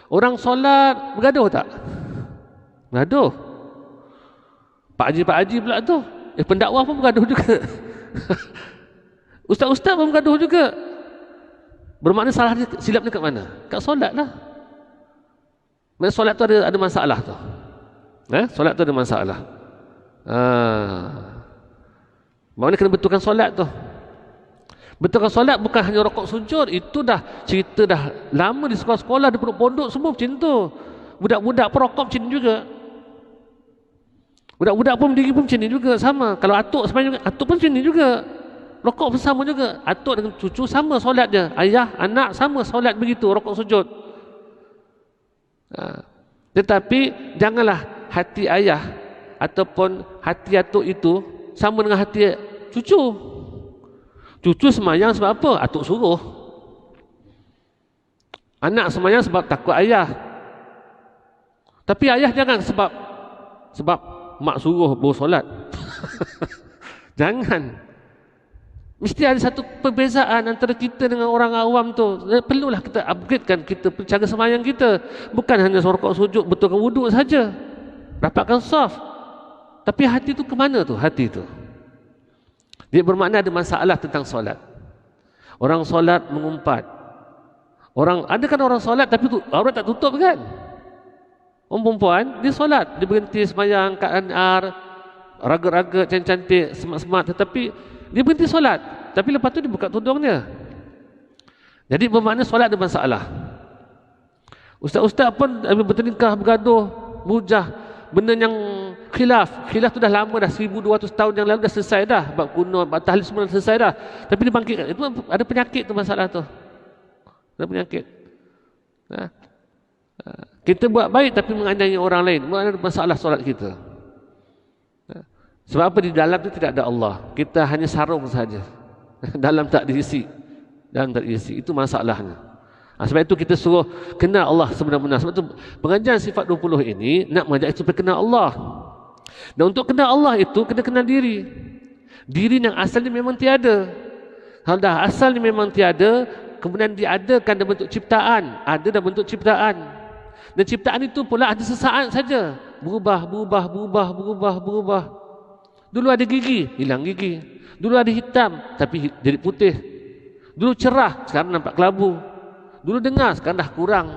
orang solat bergaduh tak? Bergaduh. Pak Haji pula tu. Pendakwah pun bergaduh juga. Ustaz-ustaz pun bergaduh juga. Bermakna salah dia, silap dia kat mana? Kat solat lah. Maksudnya solat tu ada masalah tu. Solat tu ada masalah. Maknanya kena betulkan solat tu. Betulkan solat bukan hanya rokok sujud. Itu dah cerita dah lama di sekolah-sekolah, di pondok-pondok semua macam tu. Budak-budak pun rokok macam ni juga. Budak-budak pun berdiri pun macam ni juga, sama. Kalau atuk sebenarnya juga, atuk pun macam ni juga. Rokok pun sama juga. Atuk dengan cucu sama solat dia. Ayah, anak sama solat begitu, rokok sujud. Tetapi janganlah hati ayah ataupun hati atuk itu sama dengan hati cucu. Cucu semayang sebab apa? Atuk suruh. Anak semayang sebab takut ayah. Tapi ayah jangan sebab mak suruh bersolat. Jangan. Mesti ada satu perbezaan antara kita dengan orang awam tu. Perlulah kita upgradekan kita cara semayang kita. Bukan hanya rokok sujud, betulkan wuduk saja, rapatkan saf. Tapi hati tu ke mana tu? Hati tu dia bermakna ada masalah tentang solat. Orang solat mengumpat. Ada kan orang solat tapi aurat tak tutup kan? Orang perempuan dia solat, dia berhenti semayang keadaan raga-raga cantik-cantik, semat-semat, tetapi dia berhenti solat, tapi lepas tu dia buka tudung dia. Jadi bermakna solat ada masalah. Ustaz-ustaz pun bertengkar, bergaduh, mujah, benda yang khilaf tu dah lama dah, 1200 tahun yang lalu dah selesai dah. Bab kuno, bab tahlil semua dah selesai dah. Tapi dia bangkitkan, itu ada penyakit tu, masalah tu. Ada penyakit. Kita buat baik tapi menganiaya orang lain, ada masalah solat kita. Sebab apa? Di dalam tu tidak ada Allah. Kita hanya sarung saja. Dalam tak diisi. Itu masalahnya. Sebab itu kita suruh kenal Allah sebenar-benar. Sebab itu pengajian sifat 20 ini nak mengajak supaya kenal Allah. Dan untuk kenal Allah itu kena kenal diri. Diri yang asalnya memang tiada. Kalau dah asalnya memang tiada, kemudian diadakan dalam bentuk ciptaan. Ada dalam bentuk ciptaan. Dan ciptaan itu pula ada sesaat saja. Berubah. Dulu ada gigi, hilang gigi. Dulu ada hitam, tapi jadi putih. Dulu cerah, sekarang nampak kelabu. Dulu dengar, sekarang dah kurang.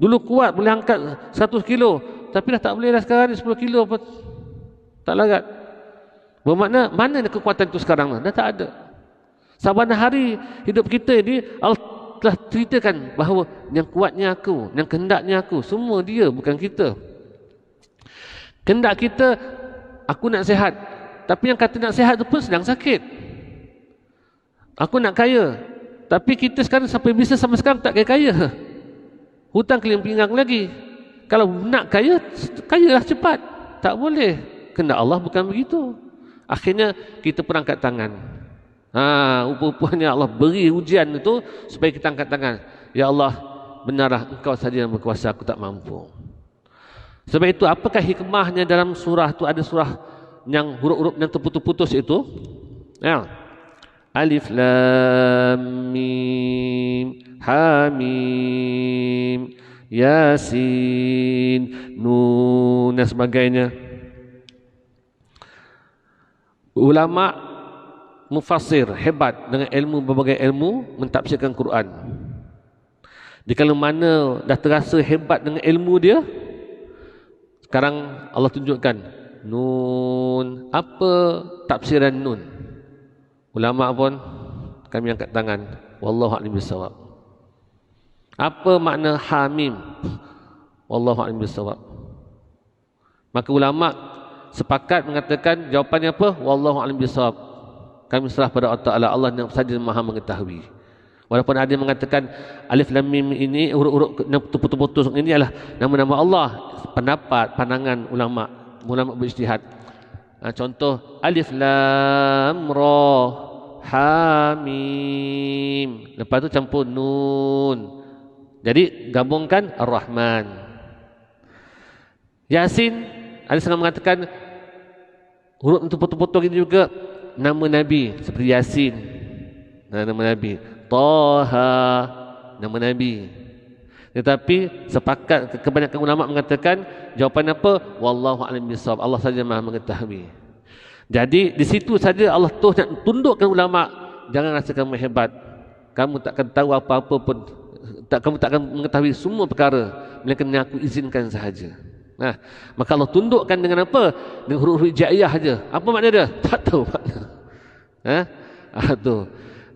Dulu kuat, boleh angkat 100 kilo, tapi dah tak boleh dah sekarang, 10 kilo pun tak larat. Bermakna, mana kekuatan itu sekarang? Dah tak ada. Saban hari hidup kita ini, Allah telah ceritakan bahawa yang kuatnya aku, yang kehendaknya aku, semua dia, bukan kita. Kehendak kita, aku nak sihat, tapi yang kata nak sihat tu pun sedang sakit. Aku nak kaya, tapi kita sekarang sampai bisnes sampai sekarang tak kaya-kaya. Hutang keliling pinggang lagi. Kalau nak kaya, kayalah cepat. Tak boleh. Kehendak Allah bukan begitu. Akhirnya kita pun angkat tangan. Rupa-rupanya Allah beri ujian itu supaya kita angkat tangan. Ya Allah, benarlah Engkau saja yang berkuasa, aku tak mampu. Sebab itu apakah hikmahnya dalam surah itu? Ada surah yang huruf-huruf yang terputus-putus itu, Alif Lam Mim Ha Mim Yasin Nun dan sebagainya. Ulama mufassir hebat dengan ilmu, berbagai ilmu, mentafsirkan Quran. Di kalau mana dah terasa hebat dengan ilmu dia, sekarang Allah tunjukkan Nun. Apa tafsiran Nun? Ulama pun kami angkat tangan. Wallahu a'lam bissawab. Apa makna Hamim? Wallahu a'lam bissawab. Maka ulama sepakat mengatakan jawapannya apa? Wallahu a'lam bissawab. Kami serah pada Allah Ta'ala, Allah yang saja Maha mengetahui. Walaupun ada yang mengatakan Alif Lam Mim ini, huruf-huruf yang putus-putus ini adalah nama-nama Allah. Pendapat, pandangan ulama berijtihad. Contoh Alif Lam Ra Ha Mim, lepas tu campur Nun, jadi gabungkan Ar-Rahman. Yasin, ada setengah mengatakan huruf itu potong-potong ini juga nama Nabi, seperti Yasin, nama Nabi. Taha, nama Nabi. Tetapi sepakat kebanyakan ulama mengatakan jawapan apa? Wallahu a'lam bishawab. Allah saja Maha mengetahui. Jadi di situ saja Allah tu nak tundukkan ulama, jangan rasa kamu hebat. Kamu takkan tahu apa-apa pun. Kamu takkan mengetahui semua perkara, melainkan aku izinkan sahaja. Nah, maka Allah tundukkan dengan apa? Dengan huruf hijaiyah aja. Apa makna dia? Tak tahu makna. Tu.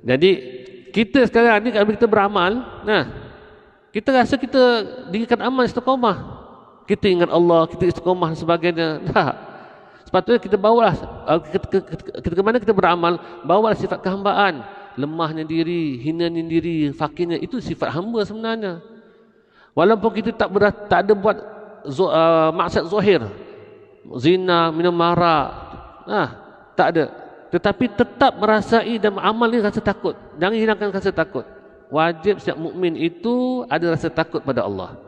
Jadi kita sekarang ni kalau kita beramal, kita rasa kita dirikan amal istiqamah. Kita ingat Allah, kita istiqamah dan sebagainya. Tak. Sepatutnya kita bawalah kita ke mana kita beramal, bawalah sifat kehambaan, lemahnya diri, hinanya diri, fakirnya, itu sifat hamba sebenarnya. Walaupun kita tak ada buat maksiat zahir, zina, minum arak, tak ada, tetapi tetap merasai dan amal ni rasa takut. Jangan hilangkan rasa takut. Wajib setiap mukmin itu ada rasa takut pada Allah.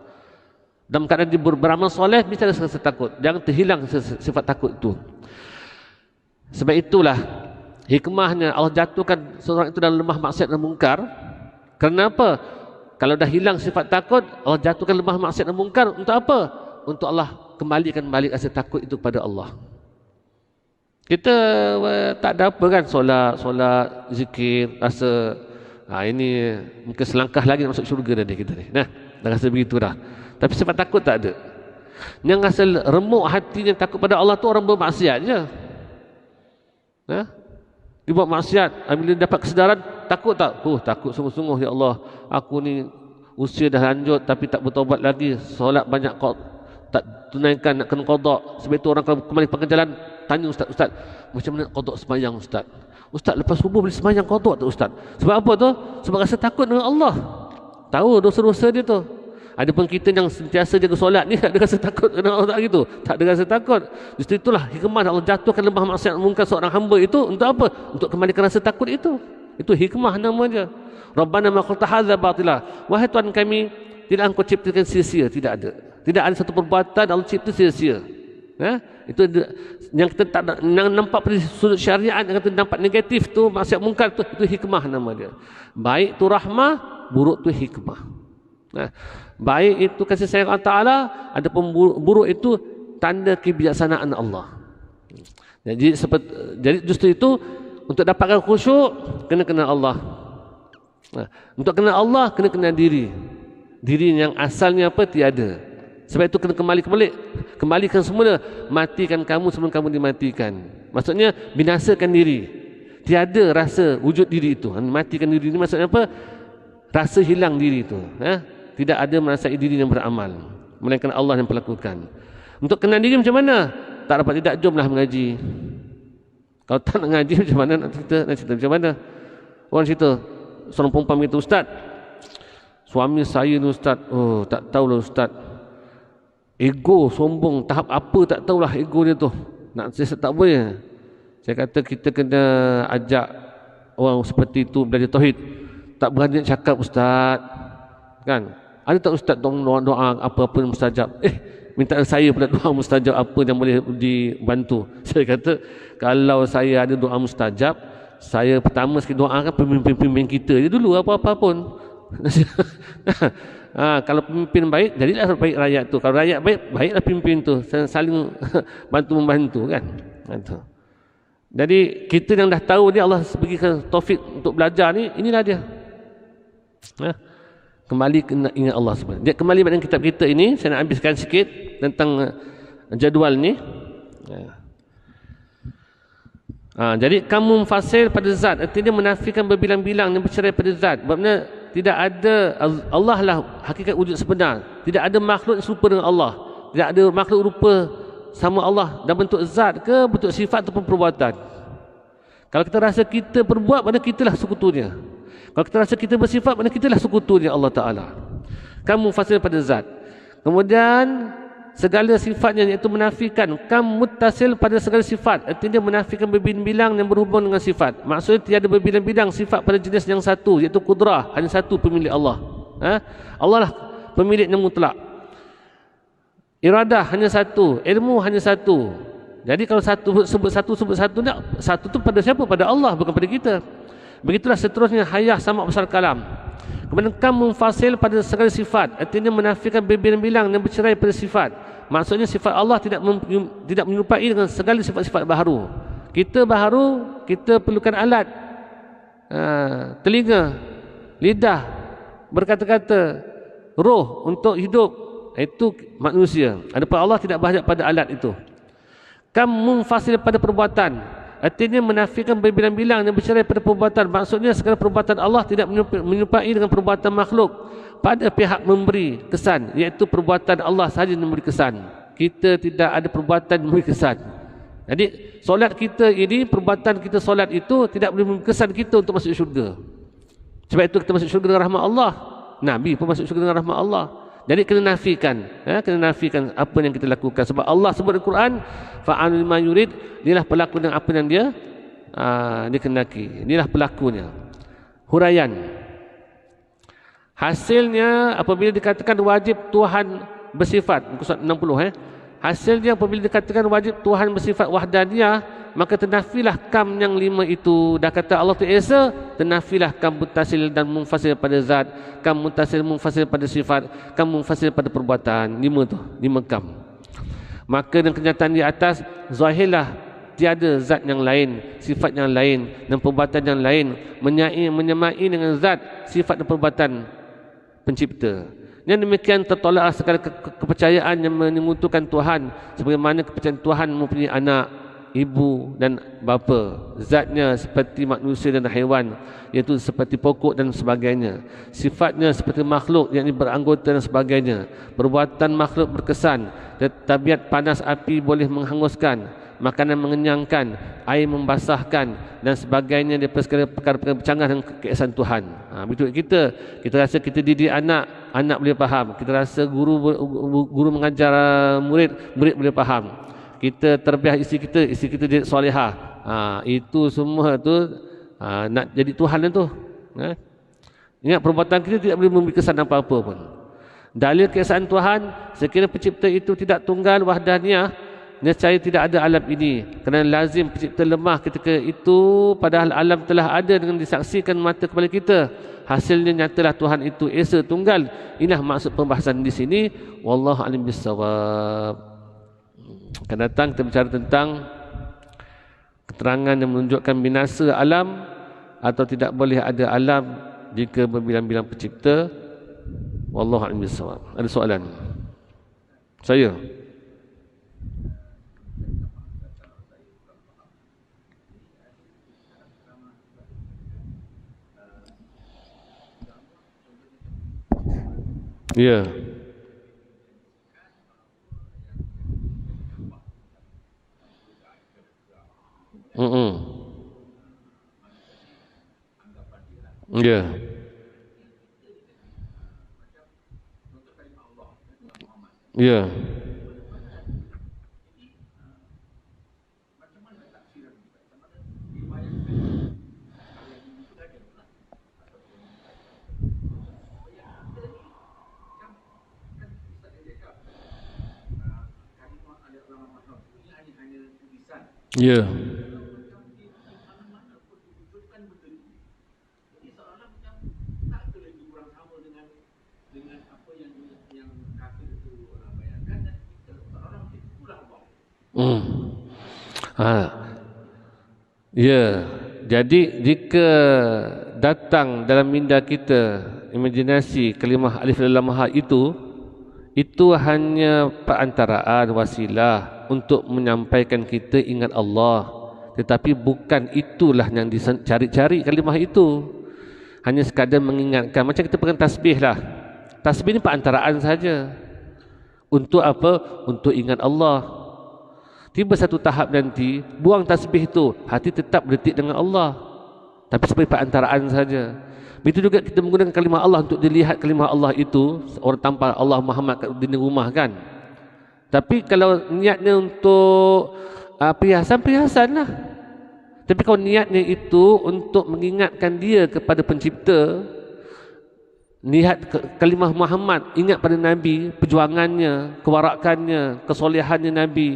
Dalam keadaan dia beramal soleh, mesti ada rasa takut. Jangan terhilang sifat takut itu. Sebab itulah hikmahnya Allah jatuhkan seorang itu dalam lemah maksiat dan mungkar. Kenapa? Kalau dah hilang sifat takut, Allah jatuhkan lemah maksiat dan mungkar. Untuk apa? Untuk Allah kembalikan balik rasa takut itu kepada Allah. Kita tak ada apa kan, solat, zikir, rasa ini mungkin selangkah lagi nak masuk syurga dah kita ni. Dah rasa begitu dah. Tapi sifat takut tak ada. Yang rasa remuk hatinya takut pada Allah tu orang bermaksiat je. Dia buat maksiat, bila dapat kesedaran, takut tak? Takut sungguh-sungguh, ya Allah, aku ni usia dah lanjut tapi tak bertaubat lagi, solat banyak kau tak tunaikan, nak kena qada. Sebab itu orang kalau kembali ke jalan tanya ustaz, macam mana qada sembahyang ustaz? Ustaz, lepas subuh boleh sembahyang qada tak ustaz? Sebab apa tu? Sebab rasa takut dengan Allah. Tahu dosa-dosa dia tu. Adapun kita yang sentiasa jaga solat ni tak ada rasa takut dengan Allah gitu. Tak ada rasa takut. Justru itulah hikmah Allah jatuhkan lemah maksiat mungkar seorang hamba itu untuk apa? Untuk kembalikan rasa takut itu. Itu hikmah namanya. Rabbana ma khalaqta hadza batila. Wahai Tuhan kami, tidak engkau ciptakan sia-sia, tidak ada. Tidak ada satu perbuatan Allah cipta sia-sia. Itu yang kita tak yang nampak pada sudut syariat, yang kita nampak negatif tu, maksiat mungkar tu, itu hikmah nama dia. Baik tu rahmah, buruk tu hikmah. Baik itu kasih sayang Allah Ta'ala, ada buruk itu tanda kebijaksanaan Allah. Jadi justru itu, untuk dapatkan khusyuk, kena kenal Allah. Untuk kenal Allah, kena kenal diri. Diri yang asalnya apa? Tiada. Sebab itu kena kembalikan semula. Matikan kamu sebelum kamu dimatikan. Maksudnya binasakan diri. Tiada rasa wujud diri itu. Matikan diri ini maksudnya apa? Rasa hilang diri itu. Tidak ada merasai diri yang beramal, melainkan Allah yang melakukan. Untuk kenal diri macam mana? Tak dapat tidak, jomlah mengaji. Kalau tak nak ngaji macam mana nak cerita macam mana? Orang cerita, seorang perempuan berkata, ustaz, suami saya ni ustaz, tak tahulah ustaz, ego, sombong, tahap apa tak tahulah ego dia tu. Nak saya tak boleh. Saya kata kita kena ajak orang seperti itu belajar tauhid. Tak berani nak cakap ustaz, kan? Ada tak ustaz doa apa-apa yang mustajab? Minta saya pula doa mustajab apa yang boleh dibantu. Saya kata, kalau saya ada doa mustajab, saya pertama sekali doakan pemimpin-pemimpin kita je dulu, apa-apa pun. Kalau pemimpin baik, jadilah baik rakyat tu. Kalau rakyat baik, baiklah pemimpin tu. Saling bantu-membantu, kan? Jadi kita yang dah tahu dia, Allah berikan taufik untuk belajar ni, inilah dia. Kembali kena ingat Allah SWT. Dia kembali pada kitab kita ini. Saya nak habiskan sikit tentang jadual ni. Jadi kamu mufassir pada zat, artinya menafikan berbilang-bilang dan bercerai pada zat. Sebabnya tidak ada, Allah lah hakikat wujud sebenar. Tidak ada makhluk serupa dengan Allah. Tidak ada makhluk rupa sama Allah dalam bentuk zat ke bentuk sifat ataupun perbuatan. Kalau kita rasa kita perbuat, pada kitalah sekutunya. Kalau kita rasa kita bersifat, mana kitalah sekutunya Allah Ta'ala. Kamu mufassir pada zat. Kemudian segala sifatnya, iaitu menafikan. Kamu muttasil pada segala sifat, artinya menafikan berbilang-bilang yang berhubung dengan sifat. Maksudnya tiada berbilang-bilang sifat pada jenis yang satu, iaitu kudrah, hanya satu pemilik Allah. Allah lah pemilik yang mutlak. Iradah hanya satu, ilmu hanya satu. Jadi kalau sebut satu, satu tu pada siapa? Pada Allah, bukan pada kita. Begitulah seterusnya hayah sama besar kalam. Kemudian kamu mufasil pada segala sifat, artinya menafikan berbilang-bilang dan bercerai pada sifat. Maksudnya sifat Allah tidak menyerupai dengan segala sifat-sifat baharu. Kita baharu, kita perlukan alat, telinga, lidah, berkata-kata, roh untuk hidup. itu manusia. Adapun Allah tidak berhajat pada alat itu. Kam munfasil pada perbuatan, artinya menafikan berbilang-bilang dan bercerai pada perbuatan. Maksudnya segala perbuatan Allah tidak menyerupai dengan perbuatan makhluk pada pihak memberi kesan, iaitu perbuatan Allah sahaja yang memberi kesan. Kita tidak ada perbuatan yang memberi kesan. Jadi solat kita ini, perbuatan kita solat itu tidak boleh memberi kesan kita untuk masuk syurga. Sebab itu kita masuk syurga dengan rahmat Allah. Nabi pun masuk syurga dengan rahmat Allah. Jadi kena nafikan, kena nafikan apa yang kita lakukan. Sebab Allah sebut dalam Quran, fa'alul ma yurid, dialah pelaku dengan apa yang dia kendaki. Inilah pelakunya. Huraian. Hasilnya apabila dikatakan wajib Tuhan bersifat, muka surat 60 hasilnya apabila dikatakan wajib Tuhan bersifat wahdaniyah, maka ternafilah kam yang 5 itu. Dah kata Allah tu Esa, ternafilah kam mutasil dan munfasil pada zat, kam mutasil munfasil pada sifat, kam munfasil pada perbuatan. 5 tu, 5 kam. Maka dengan kenyataan di atas, zahirlah tiada zat yang lain, sifat yang lain dan perbuatan yang lain menyamai dengan zat, sifat dan perbuatan pencipta. Yang demikian tertolaklah segala kepercayaan yang menyemutukan Tuhan, sebagaimana kepercayaan Tuhan mempunyai anak, ibu dan bapa. Zatnya seperti manusia dan haiwan, iaitu seperti pokok dan sebagainya. Sifatnya seperti makhluk, yakni beranggota dan sebagainya. Perbuatan makhluk berkesan. Tabiat panas api boleh menghanguskan, makanan mengenyangkan, air membasahkan dan sebagainya daripada segala perkara-perkara bercanggah dengan keesaan Tuhan. Betul kita rasa kita didik anak boleh faham. Kita rasa guru mengajar murid boleh faham. Kita terbiah isteri kita jadi solehah. Itu semua tu nak jadi Tuhan tu. Ingat perbuatan kita tidak boleh memberi kesan apa-apa pun. Dalil keesaan Tuhan, sekiranya pencipta itu tidak tunggal wahdaniyah, nescaya tidak ada alam ini. Kerana lazim pencipta lemah ketika itu, padahal alam telah ada dengan disaksikan mata kepala kita. Hasilnya nyatalah Tuhan itu Esa tunggal. Inilah maksud pembahasan di sini. Wallahu a'lam bissawab. Akan datang kita bicara tentang keterangan yang menunjukkan binasa alam atau tidak boleh ada alam jika berbilang-bilang pencipta. Wallahu a'lam bissawab. Ada soalan? Saya. Ya. Ya. Ya. Ya. Ya, jadi jika datang dalam minda kita imajinasi kalimah alif lam ha itu hanya perantaraan wasilah untuk menyampaikan kita ingat Allah, tetapi bukan itulah yang dicari-cari kalimah itu. Hanya sekadar mengingatkan, macam kita pegang tasbih lah. Tasbih ni perantaraan saja. Untuk apa? Untuk ingat Allah. Tiba satu tahap nanti, buang tasbih itu, hati tetap berdetik dengan Allah, tapi sebagai perantaraan saja. Begitu juga kita menggunakan kalimah Allah untuk dilihat kalimah Allah itu, orang tampal Allah Muhammad kat dinding rumah kan. Tapi kalau niatnya untuk perhiasan lah. Tapi kalau niatnya itu untuk mengingatkan dia kepada pencipta, lihat kalimah Muhammad, ingat pada Nabi, perjuangannya, kewarakannya, kesolehannya Nabi,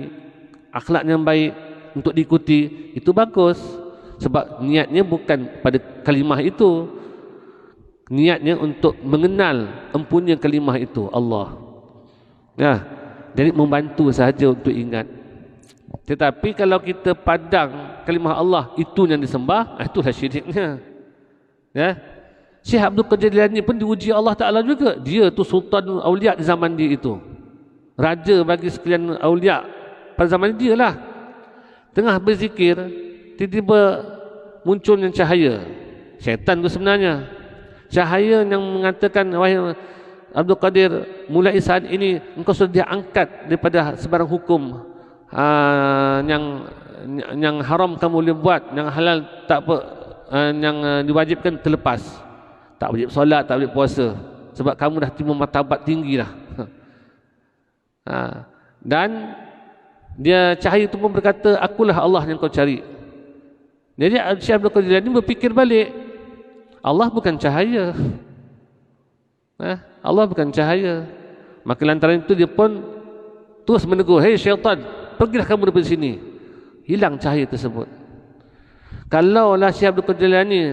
akhlak yang baik untuk diikuti, itu bagus. Sebab niatnya bukan pada kalimah itu, niatnya untuk mengenal empunya kalimah itu Allah. Ya, jadi membantu sahaja untuk ingat. Tetapi kalau kita padang kalimah Allah itu yang disembah, itulah syiriknya. Ya, Syekh Abdul Qadir Jilani pun diuji Allah Ta'ala juga. Dia tu sultan awliya di zaman dia itu. raja bagi sekalian awliya pada zaman dia lah. Tengah berzikir, tiba-tiba munculnya cahaya. Syaitan tu sebenarnya. Cahaya yang mengatakan, wahai Abdul Qadir, mulai saat ini engkau sudah diangkat daripada sebarang hukum yang haram kamu boleh buat, yang halal tak apa, yang diwajibkan terlepas. Tak wajib solat, tak wajib puasa, sebab kamu dah timbul martabat tinggi dah. Dan dia cahaya itu pun berkata, akulah Allah yang kau cari. Jadi Syekh Abdul Qadir ini berfikir balik, Allah bukan cahaya. Allah bukan cahaya. Maka lantaran itu dia pun terus menegur, hei syaitan, pergilah kamu daripada sini. Hilang cahaya tersebut. Kalaulah Syekh Abdul Qadir Jailani,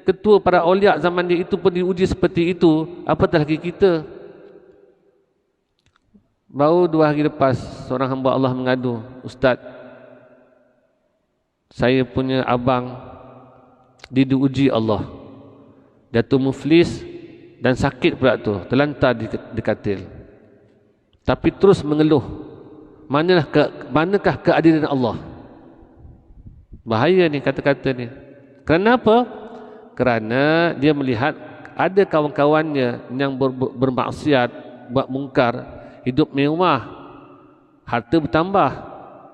ketua para awliya zaman dia itu pun diuji seperti itu, apatah lagi kita. Baru 2 hari lepas, seorang hamba Allah mengadu, Ustaz, saya punya abang diuji Allah, jatuh muflis dan sakit pula tu, terlantar di katil, tapi terus mengeluh, manakah keadilan Allah. Bahaya ni kata-kata ni. Kerana apa? Kerana dia melihat ada kawan-kawannya yang bermaksiat, buat mungkar, hidup mewah, harta bertambah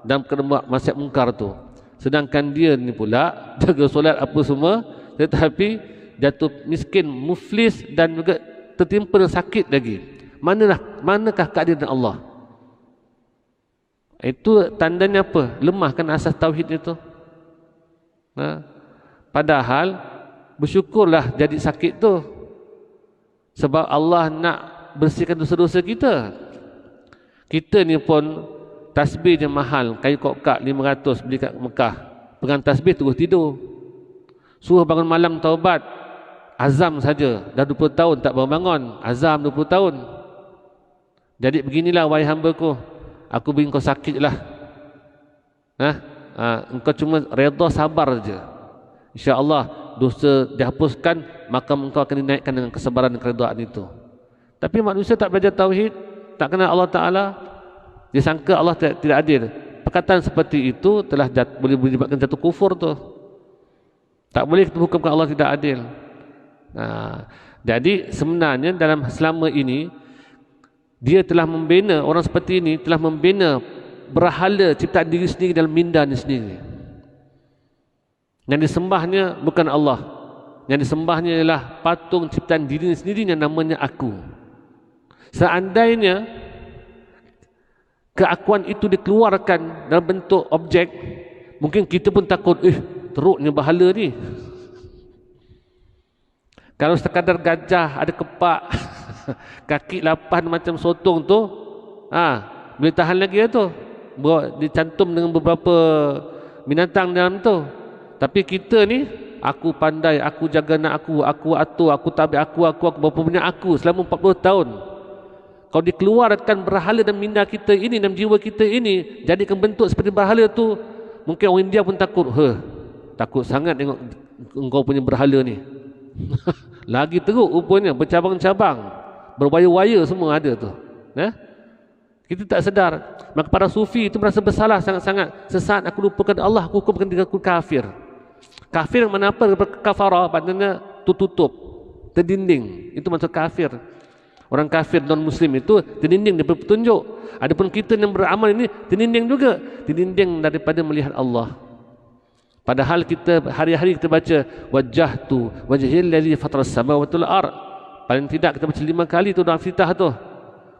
dan kena buat maksiat mungkar tu. Sedangkan dia ni pula jaga solat apa semua, tetapi jatuh miskin, muflis dan juga tertimpa dengan sakit lagi. Manakah keadilan Allah? Itu tandanya apa? Lemahkan asas tauhid itu. Padahal bersyukurlah jadi sakit tu, sebab Allah nak bersihkan dosa-dosa kita. Kita ni pun tasbih je mahal, kayu kokak 500 beli kat Mekah, pegang tasbih terus tidur. Suruh bangun malam taubat, azam saja, dah 20 tahun tak bangun, azam 20 tahun. Jadi beginilah wahai hamba-Ku, aku beri kau sakit lah. Engkau cuma redha sabar saja, insya-Allah dosa dihapuskan, maka engkau akan dinaikkan dengan kesabaran dan keredaan itu. Tapi manusia tak belajar tauhid, tak kenal Allah Ta'ala, dia sangka Allah tidak adil. Perkataan seperti itu telah boleh menyebabkan jatuh kufur tu. Tak boleh kita hukumkan Allah tidak adil. Jadi sebenarnya selama ini dia telah membina, orang seperti ini telah membina berhala ciptaan diri sendiri dalam minda sendiri. Yang disembahnya bukan Allah, yang disembahnya ialah patung ciptaan diri sendiri yang namanya aku. Seandainya keakuan itu dikeluarkan dalam bentuk objek, mungkin kita pun takut, teruknya berhala ni. Kalau sekadar gajah ada kepak kaki 8 macam sotong tu, boleh tahan lagi lah tu, dicantum dengan beberapa binatang dalam tu. Tapi kita ni, aku pandai, aku jaga anak aku atur, aku tabik aku berapa banyak aku selama 40 tahun. Kalau dikeluarkan berhala dalam minda kita ini, dalam jiwa kita ini, jadikan bentuk seperti berhala tu, mungkin orang India pun takut. Takut sangat tengok engkau punya berhala ni. Lagi teruk rupanya, bercabang-cabang, berwaya-waya semua ada tu. Kita tak sedar. Maka para sufi itu merasa bersalah sangat-sangat. Sesaat aku lupakan Allah, aku hukumkan dia aku kafir. Kafir yang mana apa? Kafara, maknanya tutup, terdinding. Itu maksud kafir. Orang kafir non-muslim itu terdinding daripada petunjuk. Adapun kita yang beramal ini terdinding juga, terdinding daripada melihat Allah. Padahal kita hari-hari kita baca wajjahtu wajhil ladzi fataras samawati wal ard. Paling tidak kita baca 5 kali tu dalam iftitah tu.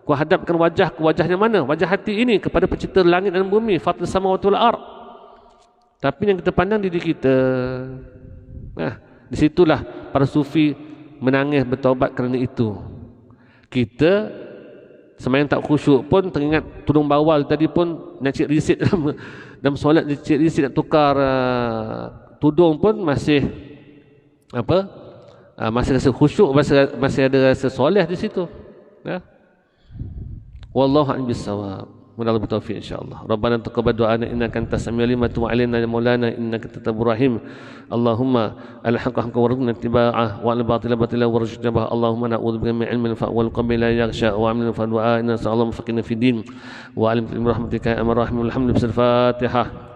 Ku hadapkan wajahku, wajahnya mana? Wajah hati ini kepada pencipta langit dan bumi, fataras samawati wal ard. Tapi yang kita pandang diri kita. Di situlah para sufi menangis bertaubat kerana itu. Kita sembahyang tak khusyuk pun teringat tudung bawal tadi pun nak cek risit dalam solat, cek risit nak tukar tudung pun masih masih rasa khusyuk, masih ada rasa soleh di situ. Wallahu a'lam bissawab. Mudah-mudahan bertaufiq insya-Allah. Rabbana taqabbal du'ana innaka antas samiul alim wa tub 'alaina ya maulana innaka tawwabur rahim. Allahumma al-haqqa haqqan warzuqna ittiba'ah wa al-batila batila warzuqna ijtinabah. Allahumma na'udzubika min ilmin fa wal qalbi la yaghsha wa 'amalin fa du'a inna sallallahu faqina fid din wa alim bi rahmatika ya arhamar rahimin. Alhamdulillah. Al-Fatihah.